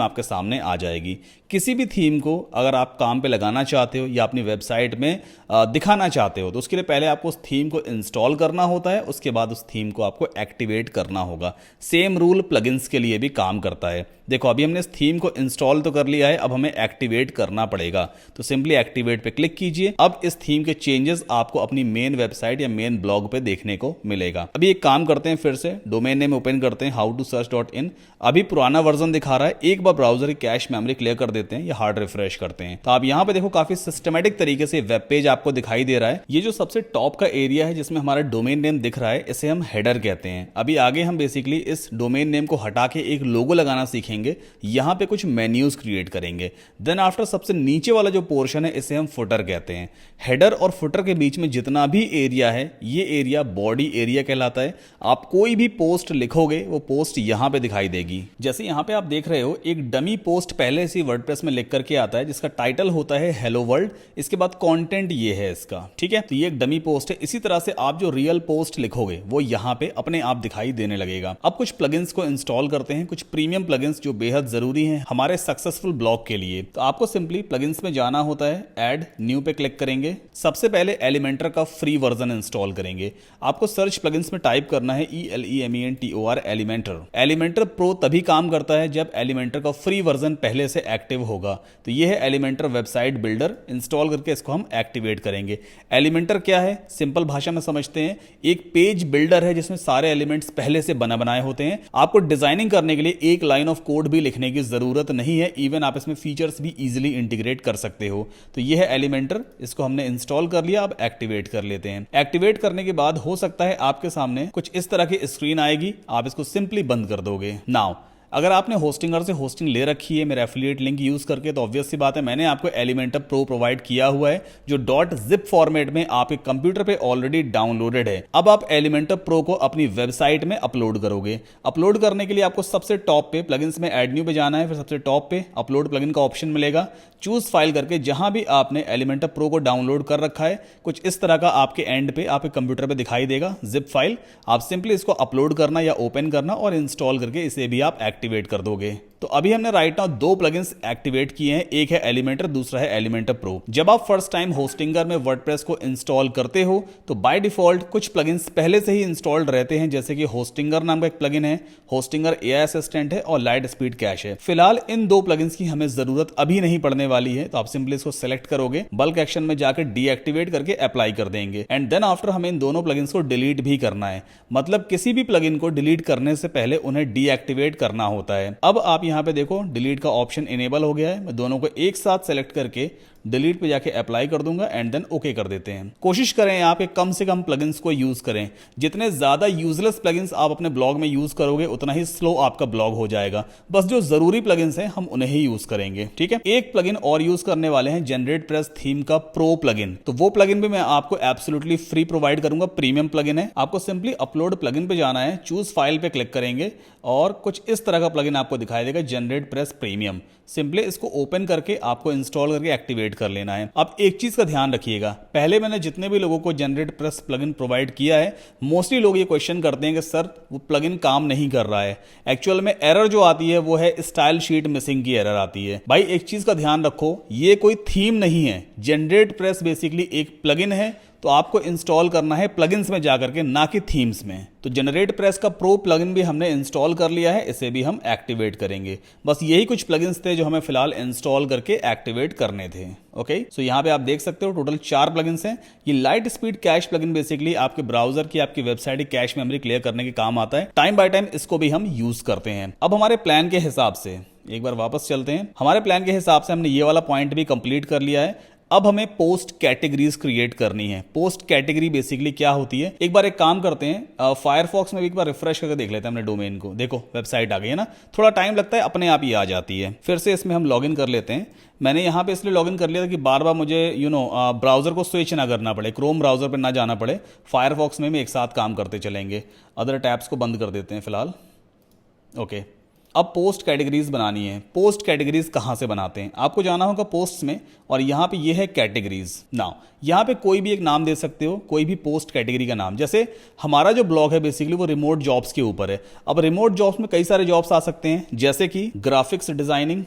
आपके सामने आ जाएगी। किसी भी थीम को अगर आप काम पे लगाना चाहते हो या अपनी वेबसाइट में दिखाना चाहते हो तो उसके लिए पहले आपको उस थीम को इंस्टॉल करना होता है, उसके बाद उस थीम को आपको एक्टिवेट करना होगा। सेम रूल प्लगइन्स के लिए भी काम करता है। देखो अभी हमने इस थीम को इंस्टॉल तो कर लिया है, अब हमें एक्टिवेट करना पड़ेगा। तो सिंपली एक्टिवेट पे क्लिक कीजिए। अब इस थीम के चेंजेस आपको अपनी मेन वेबसाइट या मेन ब्लॉग पे देखने को मिलेगा। अभी एक काम करते हैं, फिर से डोमेन नेम ओपन करते हैं howtosearch.in। अभी पुराना वर्जन दिखा रहा है, एक बार ब्राउजर की कैश मेमोरी क्लियर कर देते हैं या हार्ड रिफ्रेश करते हैं। तो आप यहाँ पे देखो काफी सिस्टमेटिक तरीके से वेब पेज आपको दिखाई दे रहा है। ये जो सबसे टॉप का एरिया है जिसमें हमारा डोमेन नेम दिख रहा है, इसे हम हेडर कहते हैं। अभी आगे हम बेसिकली इस डोमेन नेम को हटा के एक लोगो लगाना सीखेंगे। यहां पे कुछ मेन्यूज क्रिएट करेंगे। देन आफ्टर सबसे नीचे वाला जो पोर्शन है इसे हम फुटर कहते हैं। हेडर और फुटर के बीच में जितना भी एरिया है ये एरिया बॉडी एरिया कहलाता है। आप कोई भी पोस्ट लिखोगे वो पोस्ट यहां पे दिखाई देगी। जैसे यहां पे आप देख रहे हो एक डमी पोस्ट पहले से वर्डप्रेस में लिख करके आता है जिसका टाइटल होता है हेलो वर्ल्ड। इसके बाद कंटेंट ये है इसका, ठीक है। तो ये एक डमी पोस्ट है। इसी तरह से आप जो रियल पोस्ट लिखोगे वो यहां पे अपने आप दिखाई देने लगेगा। अब कुछ प्लगइन्स को इंस्टॉल करते हैं, कुछ प्रीमियम प्लगइन्स जो बेहद जरूरी हैं हमारे सक्सेसफुल ब्लॉग के लिए। तो आपको सिंपली प्लगइन्स में जाना होता है, ऐड न्यू पे क्लिक करेंगे। सबसे पहले एलिमेंटर का फ्री वर्जन इंस्टॉल करेंगे। आपको सर्च प्लगइन्स में टाइप करना है ELEMENTOR एलिमेंटर। एलिमेंटर प्रो तभी काम करता है जब एलिमेंटर का फ्री वर्जन पहले से एक्टिव होगा। तो ये है एलिमेंटर वेबसाइट बिल्डर। इंस्टॉल करके इसको हम एक्टिवेट करेंगे। एलिमेंटर क्या है, सिंपल भाषा में समझते हैं, एक पेज बिल्डर है जिसमें सारे एलिमेंट्स पहले से बनाए होते हैं। आपको डिजाइनिंग करने के लिए एक लाइन ऑफ कोड भी लिखने की जरूरत नहीं है। इवन आप इसमें फीचर्स भी इजीली इंटीग्रेट कर सकते हो। तो ये है एलिमेंटर, इसको हमने इंस्टॉल कर लिया। अब एक्टिवेट कर लेते हैं। एक्टिवेट करने के बाद हो सकता है आपके सामने कुछ इस तरह की स्क्रीन आएगी। आप इसको सिंपली बंद कर दोगे। नाउ अगर आपने होस्टिंगर से होस्टिंग ले रखी है मेरा एफिलिएट लिंक यूज करके, तो ऑब्वियस सी बात है मैंने आपको एलिमेंटर प्रो प्रोवाइड किया हुआ है जो .zip फॉर्मेट में आपके कंप्यूटर पे ऑलरेडी डाउनलोडेड है। अब आप एलिमेंटर प्रो को अपनी वेबसाइट में अपलोड करोगे। अपलोड करने के लिए आपको सबसे टॉप पे प्लगइन्स में ऐड न्यू पे जाना है। फिर सबसे टॉप पे अपलोड प्लगइन का ऑप्शन मिलेगा। चूज फाइल करके जहां भी आपने एलिमेंटर प्रो को डाउनलोड कर रखा है कुछ इस तरह का आपके एंड पे आपके कंप्यूटर पे दिखाई देगा जिप फाइल। आप सिंपली इसको अपलोड करना या ओपन करना और इंस्टॉल करके इसे भी आप एक्टिवेट कर दोगे। तो अभी हमने राइट नाउ दो प्लगइन्स एक्टिवेट किए हैं, एक है एलिमेंटर, दूसरा है एलिमेंटर प्रो। जब आप फर्स्ट टाइम होस्टिंगर में वर्डप्रेस को इंस्टॉल करते हो तो बाय डिफॉल्ट कुछ प्लगइन्स पहले से ही इंस्टॉल्ड रहते हैं, जैसे कि होस्टिंगर नाम का एक प्लगइन है, होस्टिंगर एआई असिस्टेंट है और लाइट स्पीड कैश है। फिलहाल इन दो प्लगइन्स की हमें जरूरत अभी नहीं पड़ने वाली है, तो आप सिंपली इसको सेलेक्ट करोगे, बल्क एक्शन में जाकर डीएक्टिवेट करके अप्लाई कर देंगे एंड देन आफ्टर हमें इन दोनों प्लगइन्स को डिलीट भी करना है। मतलब किसी भी प्लगइन को डिलीट करने से पहले उन्हें डीएक्टिवेट करना होता है। अब आप यहां पे देखो डिलीट का ऑप्शन इनेबल हो गया है। मैं दोनों को एक साथ सेलेक्ट करके डिलीट पे जाके अप्लाई कर दूंगा एंड देन ओके कर देते हैं। कोशिश करें यहाँ पे कम से कम प्लगइन्स को यूज करें। जितने ज्यादा यूजलेस प्लगइन्स आप अपने ब्लॉग में यूज करोगे उतना ही स्लो आपका ब्लॉग हो जाएगा। बस जो जरूरी प्लगइन्स हैं हम उन्हें ही यूज करेंगे, ठीक है। एक प्लगइन और यूज करने वाले हैं जनरेट प्रेस थीम का प्रो प्लगइन। तो वो प्लगइन भी मैं आपको एब्सोल्युटली फ्री प्रोवाइड करूंगा, प्रीमियम प्लगइन है। आपको सिंपली अपलोड प्लगइन पे जाना है, चूज फाइल पे क्लिक करेंगे और कुछ इस तरह का प्लगइन आपको दिखाई देगा जनरेट प्रेस प्रीमियम। सिंपली इसको ओपन करके आपको इंस्टॉल करके एक्टिवेट कर लेना है। अब एक चीज का ध्यान रखिएगा, पहले मैंने जितने भी लोगों को जनरेट प्रेस प्लगइन प्रोवाइड किया है, मोस्टली लोग ये क्वेश्चन करते हैं कि सर वो प्लगइन काम नहीं कर रहा है। एक्चुअल में एरर जो आती है वो है स्टाइल शीट मिसिंग की एरर आती है। भाई एक चीज का ध्यान रखो, ये कोई थीम नहीं है। जनरेट प्रेस बेसिकली एक प्लगइन है, तो आपको इंस्टॉल करना है प्लगइन्स में जाकर के, ना कि थीम्स में। तो जनरेट प्रेस का प्रो प्लगइन भी हमने इंस्टॉल कर लिया है, इसे भी हम एक्टिवेट करेंगे। बस यही कुछ प्लगइन्स थे जो हमें फिलहाल इंस्टॉल करके एक्टिवेट करने थे। ओके, सो यहाँ पे आप देख सकते हो टोटल 4 प्लगइन्स हैं। ये light speed cache plugin basically आपके ब्राउजर की, आपकी वेबसाइट की कैश मेमोरी क्लियर करने के काम आता है। टाइम बाय टाइम इसको भी हम यूज करते हैं। अब हमारे प्लान के हिसाब से एक बार वापस चलते हैं। हमारे प्लान के हिसाब से हमने ये वाला पॉइंट भी कंप्लीट कर लिया है। अब हमें पोस्ट कैटेगरीज क्रिएट करनी है। पोस्ट कैटेगरी बेसिकली क्या होती है, एक बार एक काम करते हैं, फायरफॉक्स में भी एक बार रिफ्रेश करके देख लेते हैं हमने डोमेन को। देखो वेबसाइट आ गई है ना, थोड़ा टाइम लगता है, अपने आप ही आ जाती है। फिर से इसमें हम लॉगिन कर लेते हैं। मैंने यहाँ पे इसलिए लॉगिन कर लिया था कि बार बार मुझे ब्राउजर को स्विच ना करना पड़े, क्रोम ब्राउजर पर ना जाना पड़े। फायरफॉक्स में भी एक साथ काम करते चलेंगे। अदर टैब्स को बंद कर देते हैं फिलहाल। ओके, अब पोस्ट कैटेगरीज बनानी है। पोस्ट कैटेगरीज कहाँ से बनाते हैं, आपको जाना होगा पोस्ट्स में और यहाँ पे ये है कैटेगरीज। नाउ यहाँ पे कोई भी एक नाम दे सकते हो, कोई भी पोस्ट कैटेगरी का नाम। जैसे हमारा जो ब्लॉग है बेसिकली वो रिमोट जॉब्स के ऊपर है। अब रिमोट जॉब्स में कई सारे जॉब्स आ सकते हैं, जैसे कि ग्राफिक्स डिजाइनिंग,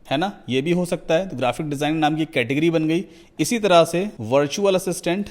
है ना, ये भी हो सकता है। तो ग्राफिक डिजाइनिंग नाम की कैटेगरी बन गई। इसी तरह से वर्चुअल असिस्टेंट,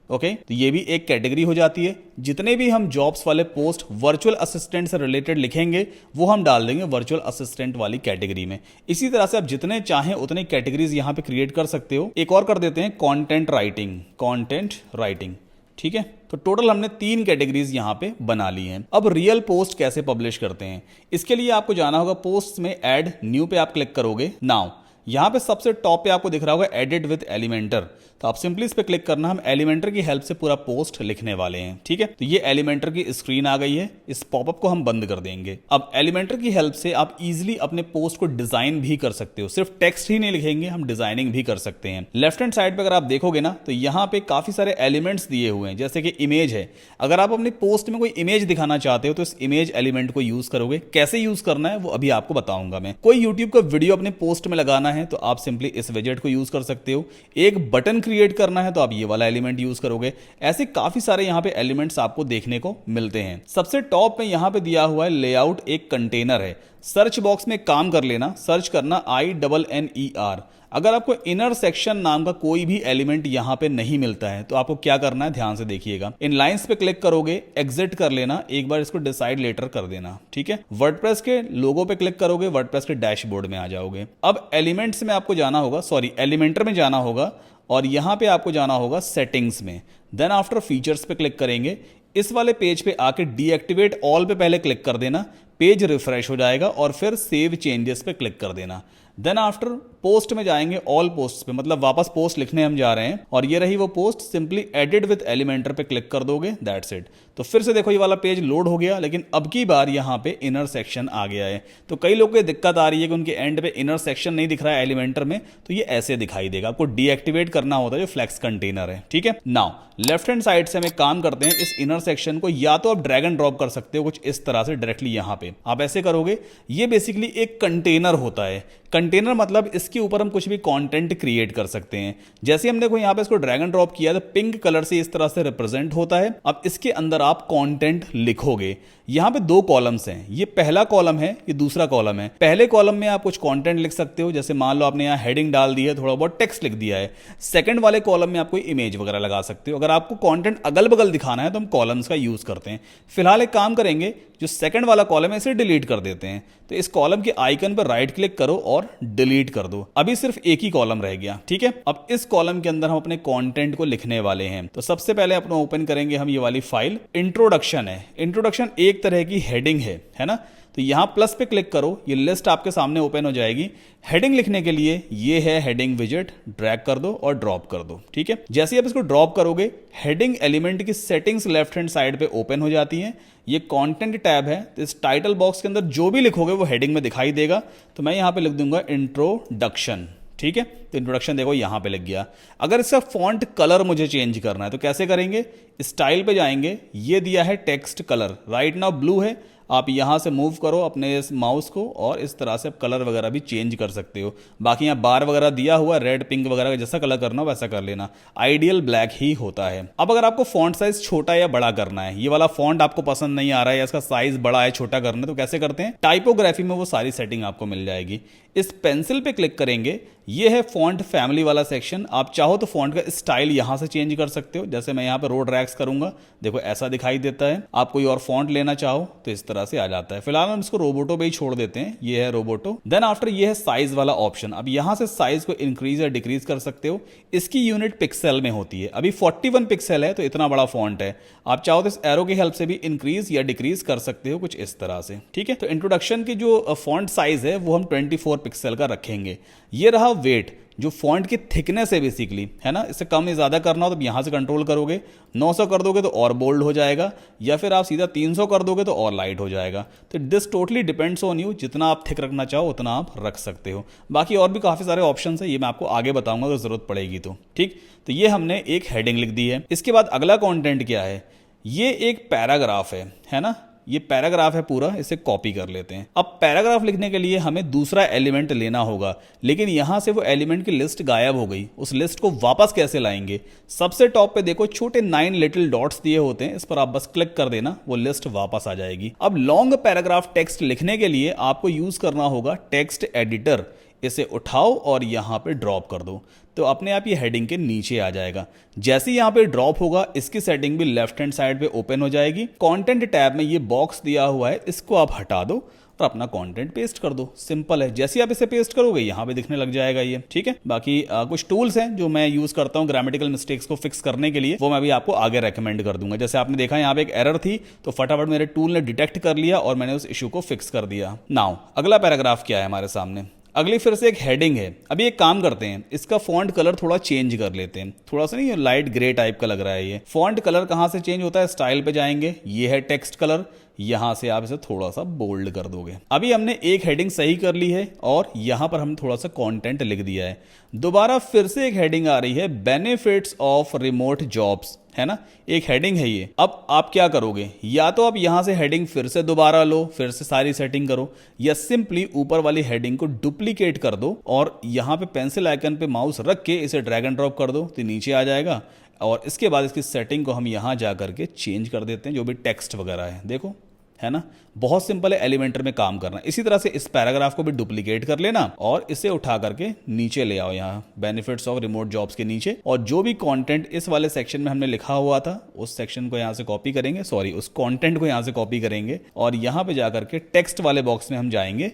ओके, तो ये भी एक कैटेगरी हो जाती है। जितने भी हम जॉब्स वाले पोस्ट वर्चुअल असिस्टेंट से रिलेटेड लिखेंगे वो हम डाल देंगे वर्चुअल असिस्टेंट वाली कैटेगरी में। इसी तरह से आप जितने चाहें उतने कैटेगरीज यहां पे क्रिएट कर सकते हो। एक और कर देते हैं कंटेंट राइटिंग, कंटेंट राइटिंग, ठीक है। तो टोटल हमने 3 कैटेगरीज यहां पे बना ली हैं। अब रियल पोस्ट कैसे पब्लिश करते हैं, इसके लिए आपको जाना होगा पोस्ट में, ऐड न्यू पे आप क्लिक करोगे। नाउ यहां पे सबसे टॉप पे आपको दिख रहा होगा एडिट विद एलिमेंटर, तो आप सिंपली इस पे क्लिक करना। हम एलिमेंटर की हेल्प से पूरा पोस्ट लिखने वाले हैं, ठीक है। तो ये एलिमेंटर की स्क्रीन आ गई है, इस पॉपअप को हम बंद कर देंगे। अब एलिमेंटर की हेल्प से आप इजीली अपने पोस्ट को डिजाइन भी कर सकते हो। सिर्फ टेक्स्ट ही नहीं लिखेंगे, हम डिजाइनिंग भी कर सकते हैं। लेफ्ट हैंड साइड पे अगर आप देखोगे ना तो यहाँ पे काफी सारे एलिमेंट्स दिए हुए हैं, जैसे कि इमेज है। अगर आप अपनी पोस्ट में कोई इमेज दिखाना चाहते हो तो इस इमेज एलिमेंट को यूज करोगे। कैसे यूज करना है वो अभी आपको बताऊंगा मैं। कोई यूट्यूब का वीडियो अपने पोस्ट में लगाना है तो आप सिंपली इस विजेट को यूज कर सकते हो। एक बटन क्रिएट करना है तो आप ये वाला एलिमेंट यूज करोगे। ऐसे काफी सारे यहाँ पे एलिमेंट्स आपको देखने को मिलते हैं। सबसे टॉप में यहाँ पे दिया हुआ है लेआउट, एक कंटेनर है। सर्च बॉक्स में काम कर लेना, सर्च करना INNER। अगर आपको इनर सेक्शन नाम का कोई भी एलिमेंट यहां पे नहीं मिलता है तो आपको क्या करना है, ध्यान से देखिएगा। इन लाइंस पे क्लिक करोगे, एग्जिट कर लेना, एक बार इसको डिसाइड लेटर कर देना, ठीक है। वर्डप्रेस के लोगो पे क्लिक करोगे, वर्डप्रेस के डैशबोर्ड में आ जाओगे। अब एलिमेंट्स में आपको जाना होगा, सॉरी एलिमेंटर में जाना होगा और यहां पे आपको जाना होगा सेटिंग्स में। देन आफ्टर फीचर्स पे क्लिक करेंगे। इस वाले पेज पे आके डीएक्टिवेट ऑल पे पहले क्लिक कर देना, पेज रिफ्रेश हो जाएगा और फिर सेव चेंजेस पे क्लिक कर देना। देन आफ्टर पोस्ट में जाएंगे, ऑल पोस्ट पे, मतलब वापस पोस्ट लिखने हम जा रहे हैं और ये रही वो post. Simply edit with Elementor पे क्लिक कर दोगे, दैट्स इट। तो फिर से देखो ये वाला पेज लोड हो गया, लेकिन अब की बार यहाँ पे इनर सेक्शन आ गया है। तो कई लोगों को दिक्कत आ रही है कि उनके एंड पे इनर सेक्शन नहीं दिख रहा है एलिमेंटर में, तो ये ऐसे दिखाई देगा। आपको डीएक्टिवेट करना होता है जो फ्लेक्स कंटेनर है, ठीक है। नाउ लेफ्ट हैंड साइड से हम एक काम करते हैं, इस इनर सेक्शन को या तो आप ड्रैग एंड ड्रॉप कर सकते हो कुछ इस तरह से डायरेक्टली यहाँ पे। आप ऐसे करोगे, ये बेसिकली एक कंटेनर होता है। कंटेनर मतलब इस इसके ऊपर हम कुछ भी कंटेंट क्रिएट कर सकते हैं। जैसे हमने देखो यहाँ पे इसको ड्रैग एंड ड्रॉप किया तो पिंक कलर से इस तरह से रिप्रेजेंट होता है। अब इसके अंदर आप कंटेंट लिखोगे। यहाँ पे दो कॉलम्स हैं, ये पहला कॉलम है, ये दूसरा कॉलम है। पहले कॉलम में आप कुछ कंटेंट लिख सकते हो, जैसे मान लो आपने यहाँ हेडिंग डाल दी है, थोड़ा बहुत टेक्स्ट लिख दिया है। सेकंड वाले कॉलम में आप कोई इमेज वगैरह लगा सकते हो। अगर आपको कंटेंट अगल बगल दिखाना है तो हम कॉलम्स का यूज करते हैं। फिलहाल एक काम करेंगे, जो सेकंड वाला कॉलम है इसे डिलीट कर देते हैं। तो इस कॉलम के आइकन पर राइट क्लिक करो और डिलीट कर दो। अभी सिर्फ एक ही कॉलम रह गया, ठीक है। अब इस कॉलम के अंदर हम अपने कंटेंट को लिखने वाले हैं। तो सबसे पहले अपना ओपन करेंगे हम ये वाली फाइल, इंट्रोडक्शन है। इंट्रोडक्शन एक तरह की हेडिंग है ना। तो यहां प्लस पे क्लिक करो, ये लिस्ट आपके सामने ओपन हो जाएगी। हेडिंग लिखने के लिए ये है हेडिंग विजेट, ड्रैग कर दो और ड्रॉप कर दो, ठीक है। जैसे ही आप इसको ड्रॉप करोगे, हेडिंग एलिमेंट की सेटिंग्स लेफ्ट हैंड साइड पे ओपन हो जाती हैं। ये कंटेंट टैब है, तो इस टाइटल बॉक्स के अंदर जो भी लिखोगे वो हेडिंग में दिखाई देगा। तो मैं यहां पे लिख दूंगा इंट्रोडक्शन, ठीक है। तो इंट्रोडक्शन देखो यहां पे लग गया। अगर इसका फॉन्ट कलर मुझे चेंज करना है तो कैसे करेंगे, स्टाइल पे जाएंगे, ये दिया है text colour, right now blue है। आप यहां से मूव करो अपने इस माउस को और इस तरह से आप कलर वगैरह भी चेंज कर सकते हो। बाकी यहाँ बार वगैरह दिया हुआ, रेड पिंक वगैरह जैसा कलर करना हो वैसा कर लेना। आइडियल ब्लैक ही होता है। अब अगर आपको फॉन्ट साइज छोटा या बड़ा करना है, ये वाला फॉन्ट आपको पसंद नहीं आ रहा है या इसका साइज बड़ा है छोटा करना है, तो कैसे करते हैं, टाइपोग्राफी में वो सारी सेटिंग आपको मिल जाएगी। इस पेंसिल पे क्लिक करेंगे, ये है फॉन्ट फैमिली वाला सेक्शन। आप चाहो तो फॉन्ट का स्टाइल यहां से चेंज कर सकते हो। जैसे मैं यहां पे रोड रैक्स करूंगा, देखो ऐसा दिखाई देता है। आप कोई और फॉन्ट लेना चाहो तो इस तरह से आ जाता है। फिलहाल हम इसको रोबोटो पे ही छोड़ देते हैं, ये है रोबोटो। देन आफ्टर ये है साइज वाला ऑप्शन। अब यहां से साइज को इंक्रीज या डिक्रीज कर सकते हो। इसकी यूनिट पिक्सल में होती है। अभी 41 पिक्सल है तो इतना बड़ा फॉन्ट है। आप चाहो तो इस एरो की हेल्प से भी इंक्रीज या डिक्रीज कर सकते हो, कुछ इस तरह से, ठीक है। तो इंट्रोडक्शन की जो फॉन्ट साइज है वो हम 24 पिक्सल का रखेंगे। ये रहा वेट, जो फॉन्ट की थिकनेस है बेसिकली, है ना। इससे कम या ज्यादा करना हो तो यहां से कंट्रोल करोगे, 900 कर दोगे तो और बोल्ड हो जाएगा, या फिर आप सीधा 300 कर दोगे तो और लाइट हो जाएगा। तो this totally depends on you, जितना आप थिक रखना चाहो उतना आप रख सकते हो। बाकी और भी काफी सारे ऑप्शन है, ये मैं आपको आगे बताऊंगा अगर जरूरत पड़ेगी तो, ठीक। तो ये हमने एक हेडिंग लिख दी है। इसके बाद अगला कंटेंट क्या है, ये एक पैराग्राफ है ना। ये पैराग्राफ है पूरा, इसे कॉपी कर लेते हैं। अब पैराग्राफ लिखने के लिए हमें दूसरा एलिमेंट लेना होगा, लेकिन यहां से वो एलिमेंट की लिस्ट गायब हो गई। उस लिस्ट को वापस कैसे लाएंगे, सबसे टॉप पे देखो छोटे 9 लिटिल डॉट्स दिए होते हैं, इस पर आप बस क्लिक कर देना, वो लिस्ट वापस आ जाएगी। अब लॉन्ग पैराग्राफ टेक्स्ट लिखने के लिए आपको यूज करना होगा टेक्स्ट एडिटर। इसे उठाओ और यहां पे ड्रॉप कर दो, तो अपने आप ये हेडिंग के नीचे आ जाएगा। जैसे यहां पे ड्रॉप होगा, इसकी सेटिंग भी लेफ्ट हैंड साइड पे ओपन हो जाएगी। कंटेंट टैब में ये बॉक्स दिया हुआ है, इसको आप हटा दो और अपना कंटेंट पेस्ट कर दो। सिंपल है। जैसे आप इसे पेस्ट करोगे यहां पे दिखने लग जाएगा ये, ठीक है। बाकी कुछ टूल्स हैं जो मैं यूज करता हूं ग्रामेटिकल मिस्टेक्स को फिक्स करने के लिए, वो मैं भी आपको आगे रेकमेंड कर दूंगा। जैसे आपने देखा यहाँ पे एक एरर थी, तो फटाफट मेरे टूल ने डिटेक्ट कर लिया और मैंने उस इशू को फिक्स कर दिया। नाउ अगला पैराग्राफ क्या है हमारे सामने, अगली फिर से एक हेडिंग है। अभी एक काम करते हैं, इसका फॉन्ट कलर थोड़ा चेंज कर लेते हैं। थोड़ा सा नहीं, लाइट ग्रे टाइप का लग रहा है ये। फॉन्ट कलर कहां से चेंज होता है, स्टाइल पे जाएंगे, ये है टेक्स्ट कलर, यहां से आप इसे थोड़ा सा बोल्ड कर दोगे। अभी हमने एक हेडिंग सही कर ली है और यहां पर हमने थोड़ा सा कंटेंट लिख दिया है। दोबारा फिर से एक हेडिंग आ रही है, बेनिफिट्स ऑफ रिमोट जॉब्स, है ना। एक हेडिंग है ये। अब आप क्या करोगे, या तो आप यहां से हेडिंग फिर से दोबारा लो, फिर से सारी सेटिंग करो, या सिंपली ऊपर वाली हेडिंग को डुप्लीकेट कर दो और यहां पे पेंसिल आइकन पे माउस रख के इसे ड्रैग एंड ड्रॉप कर दो, तो नीचे आ जाएगा। और इसके बाद इसकी सेटिंग को हम यहां जा करके चेंज कर देते हैं, जो भी टेक्स्ट वगैरह है, देखो, है ना। बहुत सिंपल है एलिमेंटर में काम करना। इसी तरह से इस पैराग्राफ को भी डुप्लीकेट कर लेना और इसे उठा करके नीचे ले आओ, यहाँ बेनिफिट्स ऑफ रिमोट जॉब्स के नीचे, और जो भी कंटेंट इस वाले सेक्शन में हमने लिखा हुआ था उस सेक्शन को यहाँ से कॉपी करेंगे, सॉरी उस कंटेंट को यहाँ से कॉपी करेंगे और यहाँ पे जाकर के टेक्स्ट वाले बॉक्स में हम जाएंगे,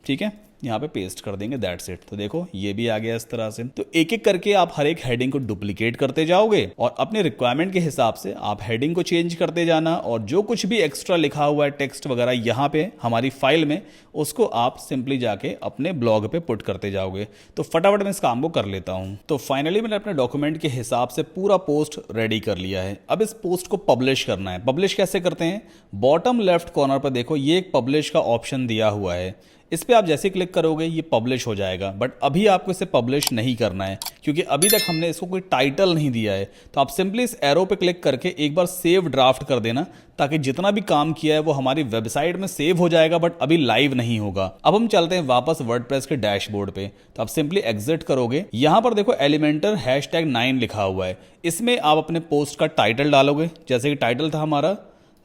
ठीक है, यहाँ पे पेस्ट कर देंगे, दैट्स इट। तो देखो ये भी आ गया इस तरह से। तो एक एक करके आप हर एक हेडिंग को डुप्लीकेट करते जाओगे और अपने रिक्वायरमेंट के हिसाब से आप हेडिंग को चेंज करते जाना, और जो कुछ भी एक्स्ट्रा लिखा हुआ है टेक्स्ट वगैरह यहाँ पे हमारी फाइल में, उसको आप सिंपली जाके अपने ब्लॉग पे पुट करते जाओगे। तो फटाफट मैं इस काम को कर लेता हूँ। तो फाइनली मैंने अपने डॉक्यूमेंट के हिसाब से पूरा पोस्ट रेडी कर लिया है। अब इस पोस्ट को पब्लिश करना है। पब्लिश कैसे करते हैं, बॉटम लेफ्ट कॉर्नर पर देखो ये एक पब्लिश का ऑप्शन दिया हुआ है, इस पे आप जैसे क्लिक करोगे ये पब्लिश हो जाएगा, बट अभी आपको इसे पब्लिश नहीं करना है क्योंकि अभी तक हमने इसको कोई टाइटल नहीं दिया है। तो आप सिंपली इस एरो पे क्लिक करके एक बार सेव ड्राफ्ट कर देना, ताकि जितना भी काम किया है वो हमारी वेबसाइट में सेव हो जाएगा, बट अभी लाइव नहीं होगा। अब हम चलते हैं वापस वर्डप्रेस के डैशबोर्ड पे। तो आप सिंपली एग्जिट करोगे, यहां पर देखो एलिमेंटर #9 लिखा हुआ है, इसमें आप अपने पोस्ट का टाइटल डालोगे। जैसे कि टाइटल था हमारा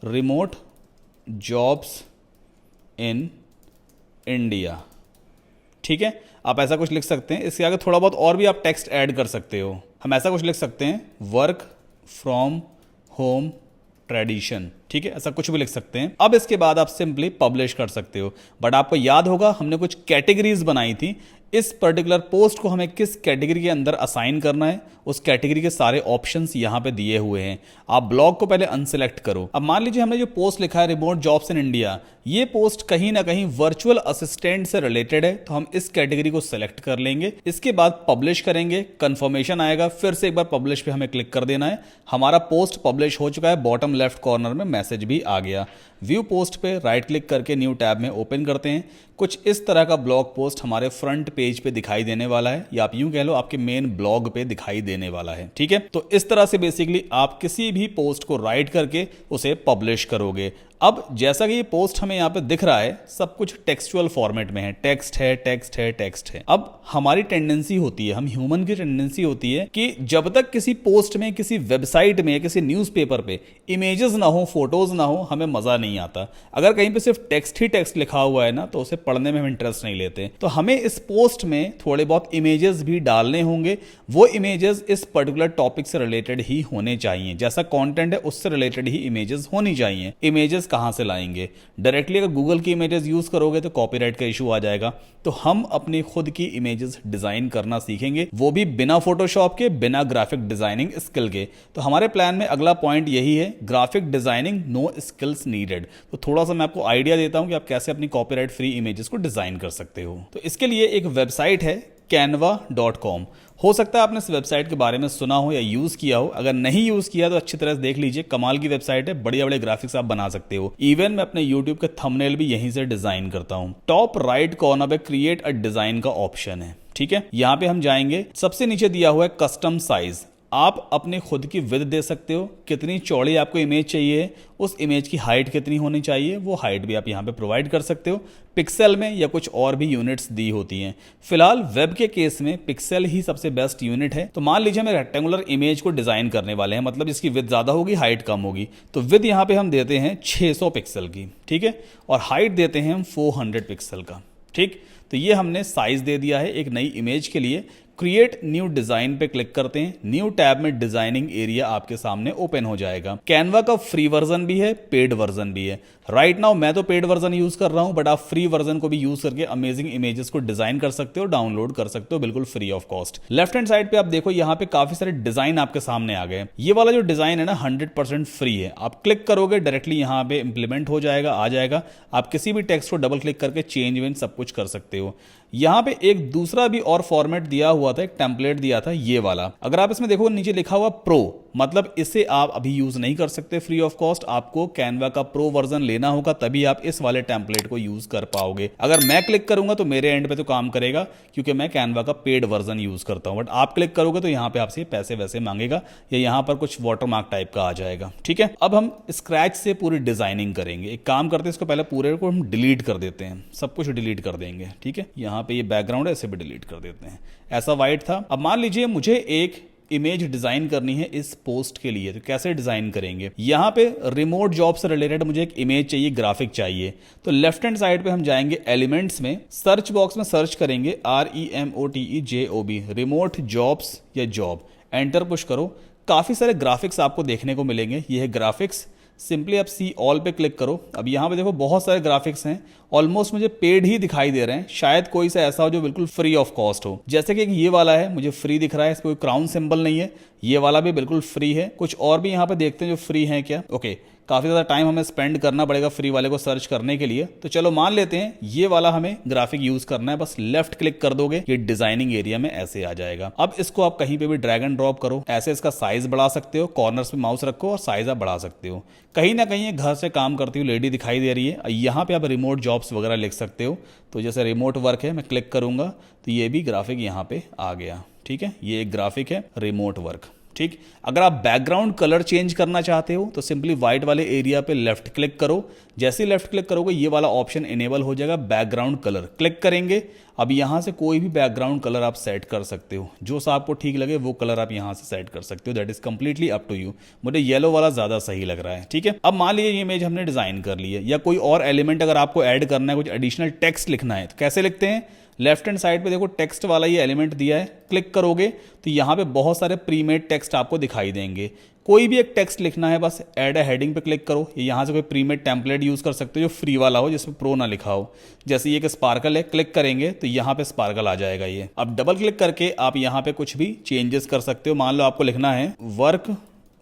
रिमोट जॉब्स इन इंडिया, ठीक है। आप ऐसा कुछ लिख सकते हैं, इसके आगे थोड़ा बहुत और भी आप टेक्स्ट ऐड कर सकते हो। हम ऐसा कुछ लिख सकते हैं वर्क फ्रॉम होम ट्रेडिशन, ठीक है, ऐसा कुछ भी लिख सकते हैं। अब इसके बाद आप सिंपली पब्लिश कर सकते हो, बट आपको याद होगा हमने कुछ कैटेगरीज बनाई थी, इस पर्टिकुलर पोस्ट को हमें किस कैटेगरी के अंदर असाइन करना है, उस कैटेगरी के सारे ऑप्शंस यहां पे दिए हुए हैं। आप ब्लॉग को पहले अनसेलेक्ट करो। अब मान लीजिए हमने जो पोस्ट लिखा है रिमोट जॉब्स इन इंडिया, ये पोस्ट कहीं ना कहीं वर्चुअल असिस्टेंट से रिलेटेड है, तो हम इस कैटेगरी को सिलेक्ट कर लेंगे। इसके बाद पब्लिश करेंगे, कंफर्मेशन आएगा, फिर से एक बार पब्लिश पे हमें क्लिक कर देना है। हमारा पोस्ट पब्लिश हो चुका है, बॉटम लेफ्ट कॉर्नर में मैसेज भी आ गया। व्यू पोस्ट पे राइट क्लिक करके न्यू टैब में ओपन करते हैं। कुछ इस तरह का ब्लॉग पोस्ट हमारे फ्रंट पेज पे दिखाई देने वाला है, या आप यूं कह लो आपके मेन ब्लॉग पे दिखाई देने वाला है, ठीक है। तो इस तरह से बेसिकली आप किसी भी पोस्ट को राइट करके उसे पब्लिश करोगे। अब जैसा कि ये पोस्ट हमें यहाँ पे दिख रहा है, सब कुछ टेक्सचुअल फॉर्मेट में है, टेक्स्ट है, टेक्स्ट है, टेक्स्ट है। अब हमारी टेंडेंसी होती है, हम ह्यूमन की टेंडेंसी होती है कि जब तक किसी पोस्ट में, किसी वेबसाइट में, किसी न्यूज़पेपर पे इमेजेस ना हो, फोटोज ना हो, हमें मजा नहीं आता। अगर कहीं पे सिर्फ टेक्स्ट ही टेक्स्ट लिखा हुआ है ना, तो उसे पढ़ने में हम इंटरेस्ट नहीं लेते। तो हमें इस पोस्ट में थोड़े बहुत इमेजेस भी डालने होंगे। वो इमेजेस इस पर्टिकुलर टॉपिक से रिलेटेड ही होने चाहिए, जैसा कंटेंट है उससे रिलेटेड ही इमेजेस होनी चाहिए। इमेजेस कहां से लाएंगे? डायरेक्टली अगर गूगल की इमेजेस यूज करोगे तो कॉपीराइट का इशू आ जाएगा। तो हम अपनी खुद की इमेजेस डिजाइन करना सीखेंगे, वो भी बिना फोटोशॉप के, बिना ग्राफिक डिजाइनिंग स्किल के। तो हमारे प्लान में अगला पॉइंट यही है, graphic designing no skills needed. तो थोड़ा सा मैं आपको आइडिया देता हूं कि आप कैसे अपनी कॉपीराइट फ्री इमेजेस को डिजाइन कर सकते हो। तो इसके लिए एक वेबसाइट है canva.com। हो सकता है आपने इस वेबसाइट के बारे में सुना हो या यूज किया हो। अगर नहीं यूज किया तो अच्छी तरह से देख लीजिए, कमाल की वेबसाइट है, बढ़िया बड़े ग्राफिक्स आप बना सकते हो। इवन मैं अपने यूट्यूब के थंबनेल भी यहीं से डिजाइन करता हूं। टॉप राइट कॉर्नर पे क्रिएट अ डिजाइन का ऑप्शन है, ठीक है। यहां पे हम जाएंगे, सबसे नीचे दिया हुआ है कस्टम साइज। आप अपने खुद की विड्थ दे सकते हो, कितनी चौड़ी आपको इमेज चाहिए, उस इमेज की हाइट कितनी होनी चाहिए, वो हाइट भी आप यहाँ पे प्रोवाइड कर सकते हो। पिक्सल में या कुछ और भी यूनिट्स दी होती हैं। फिलहाल वेब के केस में पिक्सल ही सबसे बेस्ट यूनिट है। तो मान लीजिए हम रेक्टेंगुलर इमेज को डिजाइन करने वाले हैं, मतलब इसकी विड्थ ज्यादा होगी, हाइट कम होगी। तो विड्थ यहाँ पे हम देते हैं 600 पिक्सल की, ठीक है, और हाइट देते हैं हम 400 पिक्सल का, ठीक। तो ये हमने साइज दे दिया है एक नई इमेज के लिए। क्रिएट न्यू डिजाइन पे क्लिक करते हैं, न्यू टैब में डिजाइनिंग एरिया आपके सामने ओपन हो जाएगा। कैनवा का फ्री वर्जन भी है, पेड वर्जन भी है। राइट नाउ मैं तो पेड वर्जन यूज कर रहा हूं, बट आप फ्री वर्जन को भी यूज करके अमेजिंग इमेजेस को डिजाइन कर सकते हो, डाउनलोड कर सकते हो, बिल्कुल free of cost. Left hand side पे आप देखो, यहाँ पे काफी सारे डिजाइन आपके सामने आ गए। ये वाला जो डिजाइन है ना 100% फ्री है। आप क्लिक करोगे डायरेक्टली यहाँ पे इंप्लीमेंट हो जाएगा, आ जाएगा। आप किसी भी टेक्स्ट को डबल क्लिक करके चेंज वेंज सब कुछ कर सकते हो। यहाँ पे एक दूसरा भी और फॉर्मेट दिया हुआ था, एक टेम्पलेट दिया था ये वाला। अगर आप इसमें देखो नीचे लिखा हुआ प्रो, मतलब इसे आप अभी यूज नहीं कर सकते फ्री ऑफ कॉस्ट। आपको कैनवा का प्रो वर्जन लेना होगा, तभी आप इस वाले टेम्पलेट को यूज कर पाओगे। अगर मैं क्लिक करूंगा तो मेरे एंड पे तो काम करेगा, क्योंकि मैं कैनवा का पेड वर्जन यूज करता हूं। बट आप क्लिक करोगे तो यहाँ पे आपसे पैसे वैसे मांगेगा, या यहाँ पर कुछ वाटरमार्क टाइप का आ जाएगा, ठीक है। अब हम स्क्रैच से पूरी डिजाइनिंग करेंगे। एक काम करते हैं, इसको पहले पूरे को हम डिलीट कर देते हैं, सब कुछ डिलीट कर देंगे, ठीक है। यहाँ पे ये बैकग्राउंड है, इसे भी डिलीट कर देते हैं। ऐसा वाइट था। अब मान लीजिए मुझे एक इमेज डिजाइन करनी है इस पोस्ट के लिए, तो कैसे डिजाइन करेंगे? यहाँ पे रिमोट जॉब से रिलेटेड मुझे एक इमेज चाहिए, ग्राफिक चाहिए। तो लेफ्ट हैंड साइड पे हम जाएंगे एलिमेंट्स में, सर्च बॉक्स में सर्च करेंगे REMOTEJOB, रिमोट जॉब्स या जॉब। एंटर पुश करो, काफी सारे ग्राफिक्स आपको देखने को मिलेंगे। ये है ग्राफिक्स, सिंपली आप सी ऑल पे क्लिक करो। अब यहाँ पे देखो बहुत सारे ग्राफिक्स हैं, ऑलमोस्ट मुझे पेड ही दिखाई दे रहे हैं। शायद कोई सा ऐसा हो जो बिल्कुल फ्री ऑफ कॉस्ट हो, जैसे कि ये वाला है, मुझे फ्री दिख रहा है, इसमें कोई क्राउन सिंबल नहीं है। ये वाला भी बिल्कुल फ्री है। कुछ और भी यहाँ पे देखते हैं जो फ्री है क्या। ओके, काफ़ी ज़्यादा टाइम हमें स्पेंड करना पड़ेगा फ्री वाले को सर्च करने के लिए। तो चलो मान लेते हैं ये वाला हमें ग्राफिक यूज़ करना है, बस लेफ्ट क्लिक कर दोगे ये डिजाइनिंग एरिया में ऐसे आ जाएगा। अब इसको आप कहीं पे भी ड्रैग एंड ड्रॉप करो, ऐसे इसका साइज बढ़ा सकते हो, कॉर्नर्स पे माउस रखो और साइज आप बढ़ा सकते हो। कहीं ना कहीं घर से काम करती हुई लेडी दिखाई दे रही है, यहाँ पे आप रिमोट जॉब्स वगैरह लिख सकते हो। तो जैसे रिमोट वर्क है, मैं क्लिक करूंगा तो ये भी ग्राफिक यहाँ पे आ गया। ठीक है, ये एक ग्राफिक है रिमोट वर्क। ठीक, अगर आप बैकग्राउंड कलर चेंज करना चाहते हो तो सिंपली व्हाइट वाले एरिया पे लेफ्ट क्लिक करो। जैसे ही लेफ्ट क्लिक करोगे ये वाला ऑप्शन इनेबल हो जाएगा, बैकग्राउंड कलर क्लिक करेंगे। अब यहाँ से कोई भी बैकग्राउंड कलर आप सेट कर सकते हो, जो सा आपको ठीक लगे वो कलर आप यहाँ से सेट कर सकते हो। That is completely up to you. मुझे येलो वाला ज्यादा सही लग रहा है। ठीक है, अब मान लीजिए ये इमेज हमने डिजाइन कर ली है, या कोई और एलिमेंट अगर आपको ऐड करना है, कुछ एडिशनल टेक्स्ट लिखना है, तो कैसे लिखते हैं? लेफ्ट हैंड साइड पे देखो टेक्स्ट वाला ये एलिमेंट दिया है, क्लिक करोगे तो यहाँ पे बहुत सारे प्रीमेड टेक्स्ट आपको दिखाई देंगे। कोई भी एक टेक्स्ट लिखना है, बस ऐड अ हेडिंग पे क्लिक करो। यहाँ से कोई प्रीमेड टेम्पलेट यूज कर सकते हो जो फ्री वाला हो, जिसमें प्रो ना लिखा हो। जैसे ये एक स्पार्कल है, क्लिक करेंगे तो यहाँ पे स्पार्कल आ जाएगा ये। अब डबल क्लिक करके आप यहाँ पे कुछ भी चेंजेस कर सकते हो। मान लो आपको लिखना है वर्क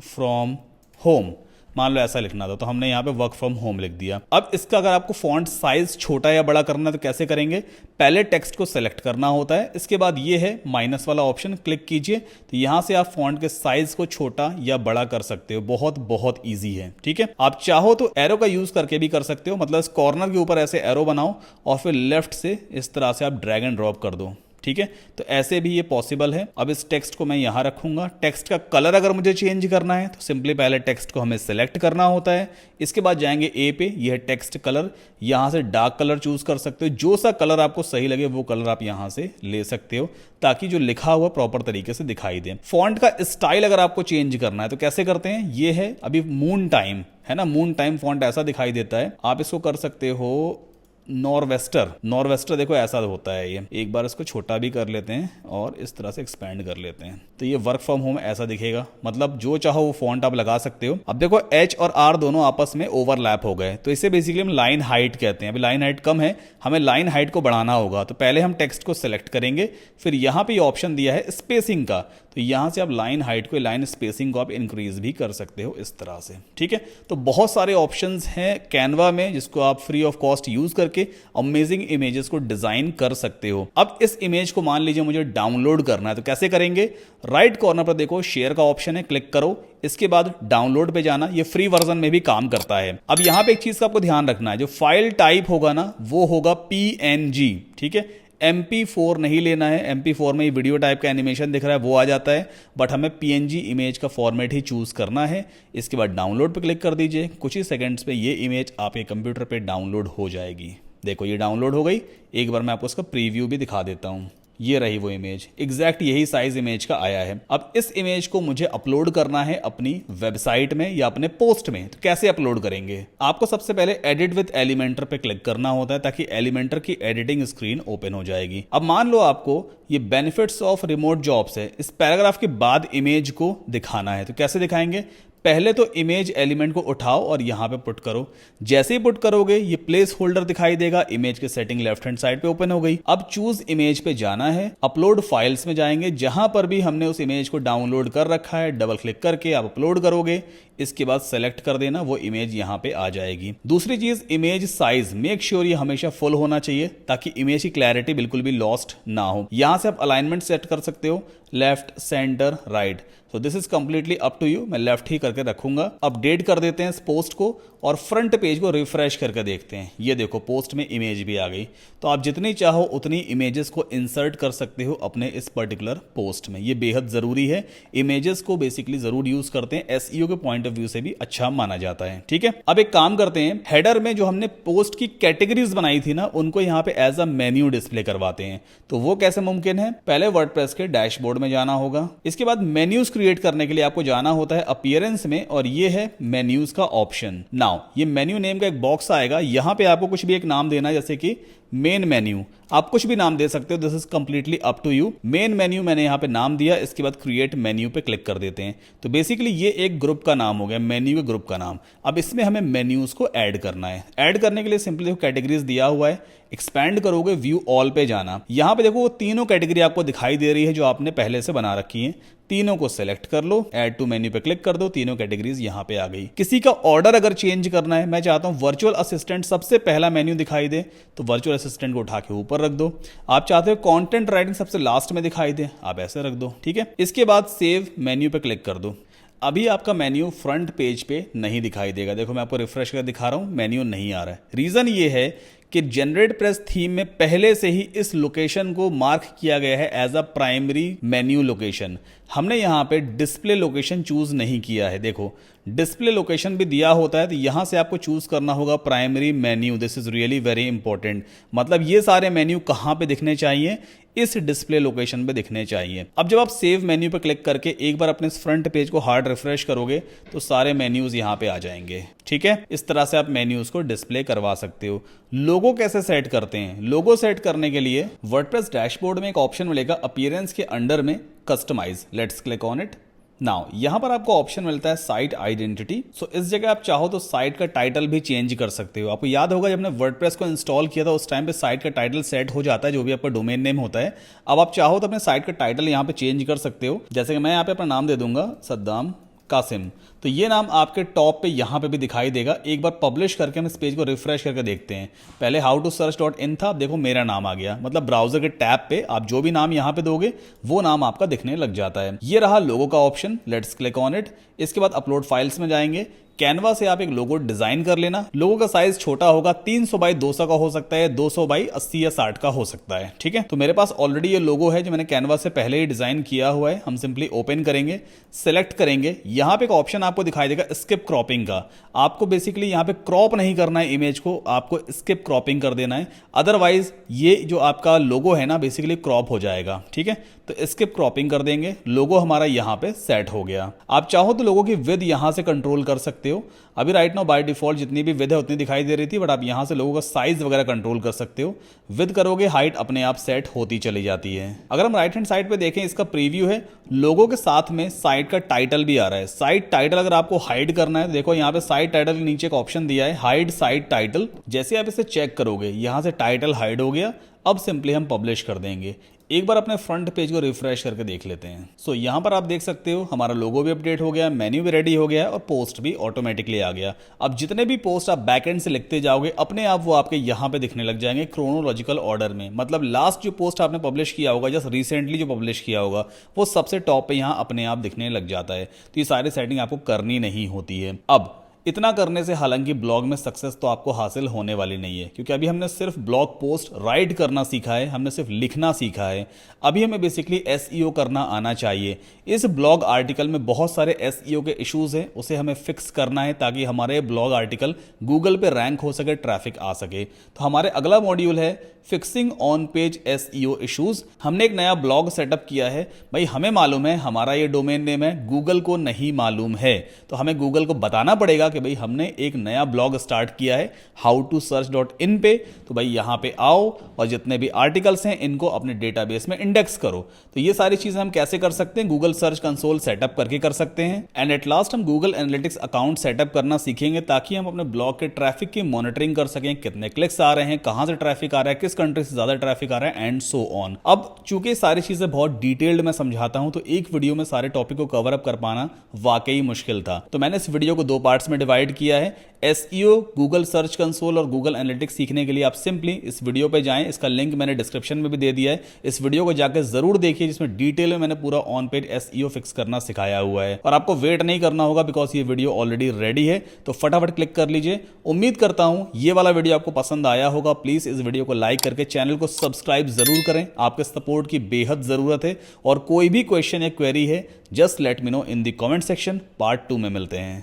फ्रॉम होम, मान लो ऐसा लिखना था, तो हमने यहाँ पे वर्क फ्रॉम होम लिख दिया। अब इसका अगर आपको फॉन्ट साइज छोटा या बड़ा करना है तो कैसे करेंगे? पहले टेक्स्ट को सेलेक्ट करना होता है, इसके बाद ये है माइनस वाला ऑप्शन, क्लिक कीजिए तो यहाँ से आप फॉन्ट के साइज को छोटा या बड़ा कर सकते हो। बहुत बहुत ईजी है। ठीक है, आप चाहो तो एरो का यूज करके भी कर सकते हो, मतलब इस कॉर्नर के ऊपर ऐसे एरो बनाओ और फिर लेफ्ट से इस तरह से आप ड्रैग एंड ड्रॉप कर दो। ठीक है, तो ऐसे भी ये पॉसिबल है। अब इस टेक्स्ट को मैं यहां रखूंगा। टेक्स्ट का कलर अगर मुझे चेंज करना है तो सिंपली पहले टेक्स्ट को हमें सेलेक्ट करना होता है, इसके बाद जाएंगे ए पे, यह है टेक्स्ट कलर। यहां से डार्क कलर चूज कर सकते हो, जो सा कलर आपको सही लगे वो कलर आप यहां से ले सकते हो, ताकि जो लिखा हुआ प्रॉपर तरीके से दिखाई दे। फॉन्ट का स्टाइल अगर आपको चेंज करना है तो कैसे करते हैं? ये है अभी मून टाइम है ना, मून टाइम फॉन्ट ऐसा दिखाई देता है। आप इसको कर सकते हो नॉर्वेस्टर देखो ऐसा होता है ये। एक बार इसको छोटा भी कर लेते हैं और इस तरह से एक्सपेंड कर लेते हैं, तो ये वर्क फ्रॉम होम ऐसा दिखेगा। मतलब जो चाहो वो फॉन्ट आप लगा सकते हो। अब देखो एच और आर दोनों आपस में ओवरलैप हो गए, तो इसे बेसिकली हम लाइन हाइट कहते हैं। अभी लाइन हाइट कम है, हमें लाइन हाइट को बढ़ाना होगा। तो पहले हम टेक्स्ट को सेलेक्ट करेंगे, फिर यहाँ पे ऑप्शन दिया है स्पेसिंग का, तो यहाँ से आप लाइन हाइट को, लाइन स्पेसिंग को आप इंक्रीज भी कर सकते हो इस तरह से। ठीक है, तो बहुत सारे ऑप्शंस हैं कैनवा में जिसको आप फ्री ऑफ कॉस्ट यूज करके अमेजिंग इमेजेस को डिजाइन कर सकते हो। अब इस इमेज को मान लीजिए मुझे डाउनलोड करना है, तो कैसे करेंगे? राइट कॉर्नर पर देखो शेयर का ऑप्शन है, क्लिक करो, इसके बाद डाउनलोड पे जाना। ये फ्री वर्जन में भी काम करता है। अब यहां पे एक चीज का आपको ध्यान रखना है, जो फाइल टाइप होगा ना वो होगा PNG। ठीक है, MP4 नहीं लेना है। MP4 में ये वीडियो टाइप का एनिमेशन दिख रहा है वो आ जाता है, बट हमें PNG इमेज का फॉर्मेट ही चूज करना है। इसके बाद डाउनलोड पे क्लिक कर दीजिए, कुछ ही सेकंड्स पे ये इमेज आपके कंप्यूटर पे डाउनलोड हो जाएगी। देखो ये डाउनलोड हो गई। एक बार मैं आपको उसका प्रीव्यू भी दिखा देता हूं। ये रही वो इमेज, एग्जैक्ट यही साइज इमेज का आया है। अब इस इमेज को मुझे अपलोड करना है अपनी वेबसाइट में या अपने पोस्ट में, तो कैसे अपलोड करेंगे? आपको सबसे पहले एडिट विद एलिमेंटर पे क्लिक करना होता है, ताकि एलिमेंटर की एडिटिंग स्क्रीन ओपन हो जाएगी। अब मान लो आपको ये बेनिफिट्स ऑफ रिमोट जॉब्स है, इस पैराग्राफ के बाद इमेज को दिखाना है, तो कैसे दिखाएंगे? पहले तो इमेज एलिमेंट को उठाओ और यहां पे पुट करो। जैसे ही पुट करोगे ये प्लेस होल्डर दिखाई देगा, इमेज की सेटिंग लेफ्ट हैंड साइड पे ओपन हो गई। अब चूज इमेज पे जाना है, अपलोड फाइल्स में जाएंगे, जहां पर भी हमने उस इमेज को डाउनलोड कर रखा है डबल क्लिक करके आप अपलोड करोगे। इसके बाद सेलेक्ट कर देना, वो इमेज यहां पे आ जाएगी। दूसरी चीज इमेज साइज, मेक श्योर ये हमेशा फुल होना चाहिए ताकि इमेज की क्लैरिटी बिल्कुल भी लॉस्ट ना हो। यहां से आप अलाइनमेंट सेट कर सकते हो, left, centre, right. So this is completely up to you. मैं लेफ्ट ही करके रखूंगा। अपडेट कर देते हैं इस पोस्ट को और फ्रंट पेज को रिफ्रेश करके देखते हैं। ये देखो पोस्ट में इमेज भी आ गई। तो आप जितनी चाहो उतनी इमेजेस को इंसर्ट कर सकते हो अपने इस पर्टिकुलर पोस्ट में। ये बेहद जरूरी है, इमेजेस को बेसिकली जरूर यूज करते हैं, एसईओ के पॉइंट ऑफ व्यू से भी अच्छा माना जाता है। ठीक है, अब एक काम करते हैं, हेडर में जो हमने पोस्ट की कैटेगरीज बनाई थी ना, उनको यहाँ पे एज अ मेन्यू डिस्प्ले करवाते हैं। तो वो कैसे मुमकिन है? पहले वर्डप्रेस के डैशबोर्ड में जाना होगा, इसके बाद मेन्यूज क्रिएट करने के लिए आपको जाना होता है अपीयरेंस में, और ये है मेन्यूज का ऑप्शन। नाउ ये मेन्यू नेम का एक बॉक्स आएगा, यहां पे आपको कुछ भी एक नाम देना है, जैसे कि मेन मेन्यू। आप कुछ भी नाम दे सकते हो, this is completely up to you. Main menu मैंने यहां पे नाम दिया, इसके बाद क्रिएट मेन्यू पे क्लिक कर देते हैं। तो बेसिकली ये एक ग्रुप का नाम हो गया, मेन्यू के ग्रुप का नाम। अब इसमें हमें मेन्यूज को ऐड करना है। ऐड करने के लिए सिंपली देखो कैटेगरीज दिया हुआ है, एक्सपैंड करोगे व्यू ऑल पे जाना। यहां पे देखो वो तीनों कैटेगरी आपको दिखाई दे रही है जो आपने पहले से बना रखी है। तीनों को सेलेक्ट कर लो, ऐड टू मेन्यू पे क्लिक कर दो, तीनों कैटेगरीज यहां पे आ गई। किसी का ऑर्डर अगर चेंज करना है, मैं चाहता हूं वर्चुअल असिस्टेंट सबसे पहला मेन्यू दिखाई दे, तो वर्चुअल असिस्टेंट को उठा के ऊपर रख दो। आप चाहते हो कंटेंट राइटिंग सबसे लास्ट में दिखाई दे, आप ऐसे रख दो, ठीक है। इसके बाद सेव मेन्यू पे क्लिक कर दो। अभी आपका मेन्यू फ्रंट पेज पे नहीं दिखाई देगा। देखो मैं आपको रिफ्रेश कर दिखा रहा हूं, मेन्यू नहीं आ रहा है। रीजन ये है कि जनरेट प्रेस थीम में पहले से ही इस लोकेशन को मार्क किया गया है as a primary menu location. हमने यहाँ पे डिस्प्ले लोकेशन चूज नहीं किया है। देखो डिस्प्ले लोकेशन भी दिया होता है, तो यहां से आपको चूज करना होगा primary menu. This is really very important. मतलब ये सारे मेन्यू कहां पे दिखने चाहिए, इस डिस्प्ले लोकेशन पे दिखने चाहिए। अब जब आप सेव मेन्यू पे क्लिक करके एक बार अपने फ्रंट पेज को हार्ड रिफ्रेश करोगे तो सारे मेन्यूज यहां पे आ जाएंगे, ठीक है। इस तरह से आप मेन्यूज को डिस्प्ले करवा सकते हो। लोगो कैसे सेट करते हैं? लोगो सेट करने के लिए वर्डप्रेस डैशबोर्ड में एक ऑप्शन मिलेगा अपीयरेंस के अंडर में customise. Let's click on it. Now यहां पर आपको ऑप्शन मिलता है साइट आइडेंटिटी। सो इस जगह आप चाहो तो साइट का टाइटल भी चेंज कर सकते हो। आपको याद होगा जब हमने वर्डप्रेस को इंस्टॉल किया था उस टाइम पे साइट का टाइटल सेट हो जाता है, जो भी आपका डोमेन नेम होता है। अब आप चाहो तो अपने साइट का टाइटल यहां पे चेंज कर सकते हो। जैसे कि मैं यहां पे अपना नाम दे दूंगा सद्दाम कासिम, तो ये नाम आपके टॉप पे यहां पे भी दिखाई देगा। एक बार पब्लिश करके हम इस पेज को रिफ्रेश करके देखते हैं। पहले howtosearch.in था, अब देखो मेरा नाम आ गया। मतलब ब्राउजर के टैब पे आप जो भी नाम यहां पे दोगे वो नाम आपका दिखने लग जाता है। ये रहा लोगो का option. Let's click on it. इसके बाद अपलोड फाइल्स में जाएंगे। कैनवा से आप एक लोगो डिजाइन कर लेना। लोगो का साइज छोटा होगा, 300 बाई 200 का हो सकता है, 200 बाई 80 या 60 का हो सकता है, ठीक है। तो मेरे पास ऑलरेडी ये लोगो है जो मैंने कैनवा से पहले ही डिजाइन किया हुआ है। हम सिंपली ओपन करेंगे, सेलेक्ट करेंगे। यहां पे एक ऑप्शन आपको दिखाई देगा स्किप क्रॉपिंग का। आपको बेसिकली यहां पे क्रॉप नहीं करना है इमेज को, आपको स्किप क्रॉपिंग कर देना है। अदरवाइज ये जो आपका लोगो है ना बेसिकली क्रॉप हो जाएगा, ठीक है। तो स्किप क्रॉपिंग कर देंगे। लोगो हमारा यहां पे सेट हो गया। आप चाहो तो लोगो की विड्थ यहां से कंट्रोल कर सकते हो। अभी राइट नाउ बाय डिफॉल्ट जितनी भी विड्थ है उतनी दिखाई दे रही थी, बट आप यहां से लोगों का साइज वगैरह कंट्रोल कर सकते हो। विड्थ करोगे हाइट अपने आप सेट होती चली जाती है। अगर हम राइट हैंड साइड पे देखें, इसका प्रीव्यू है। लोगो के साथ में साइट का टाइटल भी आ रहा है। साइट टाइटल अगर आपको हाइड करना है, देखो यहाँ पे साइट टाइटल के नीचे एक ऑप्शन दिया है हाइड साइट टाइटल। जैसे आप इसे चेक करोगे यहां से टाइटल हाइड हो गया। अब सिंपली हम पब्लिश कर देंगे। एक बार अपने फ्रंट पेज को रिफ्रेश करके देख लेते हैं। सो यहां पर आप देख सकते हो हमारा लोगो भी अपडेट हो गया, मेन्यू भी रेडी हो गया और पोस्ट भी ऑटोमेटिकली आ गया। अब जितने भी पोस्ट आप बैकएंड से लिखते जाओगे अपने आप वो आपके यहां पे दिखने लग जाएंगे क्रोनोलॉजिकल ऑर्डर में। मतलब लास्ट जो पोस्ट आपने पब्लिश किया होगा, जस्ट रिसेंटली जो पब्लिश किया होगा, वो सबसे टॉप पे यहां अपने आप दिखने लग जाता है। तो ये सारी सेटिंग आपको करनी नहीं होती है। अब इतना करने से हालांकि ब्लॉग में सक्सेस तो आपको हासिल होने वाली नहीं है, क्योंकि अभी हमने सिर्फ ब्लॉग पोस्ट राइट करना सीखा है, हमने सिर्फ लिखना सीखा है। अभी हमें बेसिकली एसईओ करना आना चाहिए। इस ब्लॉग आर्टिकल में बहुत सारे एसईओ के इश्यूज हैं, उसे हमें फिक्स करना है ताकि हमारे ब्लॉग आर्टिकल गूगल पे रैंक हो सके, ट्रैफिक आ सके। तो हमारे अगला मॉड्यूल है fixing on page SEO issues. हमने एक नया ब्लॉग सेटअप किया है। भाई हमें मालूम है हमारा ये डोमेन नेम है, गूगल को नहीं मालूम है, तो हमें गूगल को बताना पड़ेगा कि भाई हमने एक नया ब्लॉग स्टार्ट किया है howtosearch.in पे। तो भाई यहां पे आओ और जितने भी आर्टिकल्स हैं इनको अपने डेटाबेस में इंडेक्स करो। तो ये सारी चीजें हम कैसे कर सकते हैं? गूगल सर्च कंसोल सेटअप करके कर सकते हैं। एंड एट लास्ट हम गूगल एनालिटिक्स अकाउंट सेटअप करना सीखेंगे ताकि हम अपने ब्लॉग के ट्रैफिक की मॉनिटरिंग कर सकें, कितने क्लिक्स आ रहे हैं, कहां से ट्रैफिक आ रहा है, किस कंट्री से ज्यादा ट्रैफिक आ रहा है, एंड सो ऑन। अब चूंकि सारी चीजें बहुत डिटेल्ड में समझाता हूं तो एक वीडियो में सारे टॉपिक को कवर अप कर पाना वाकई मुश्किल था। तो मैंने इस वीडियो को 2 पार्ट्स में डिवाइड किया है। एसईओ, गूगल सर्च कंसोल और गूगल एनालिटिक्स सीखने के लिए आप सिंपली इस वीडियो पे जाएं। इसका लिंक मैंने डिस्क्रिप्शन में भी दे दिया है। इस वीडियो को जाकर जरूर देखिए, जिसमें डिटेल में मैंने पूरा ऑन पेज एसईओ फिक्स करना सिखाया हुआ है। और आपको वेट नहीं करना होगा बिकॉज ये वीडियो ऑलरेडी रेडी है। तो फटाफट क्लिक कर लीजिए। उम्मीद करता हूं ये वाला वीडियो आपको पसंद आया होगा। प्लीज इस वीडियो को लाइक करके चैनल को सब्सक्राइब जरूर करें। आपके सपोर्ट की बेहद जरूरत है। और कोई भी क्वेश्चन या क्वेरी है just let me know in the comment section. Part 2 में मिलते हैं।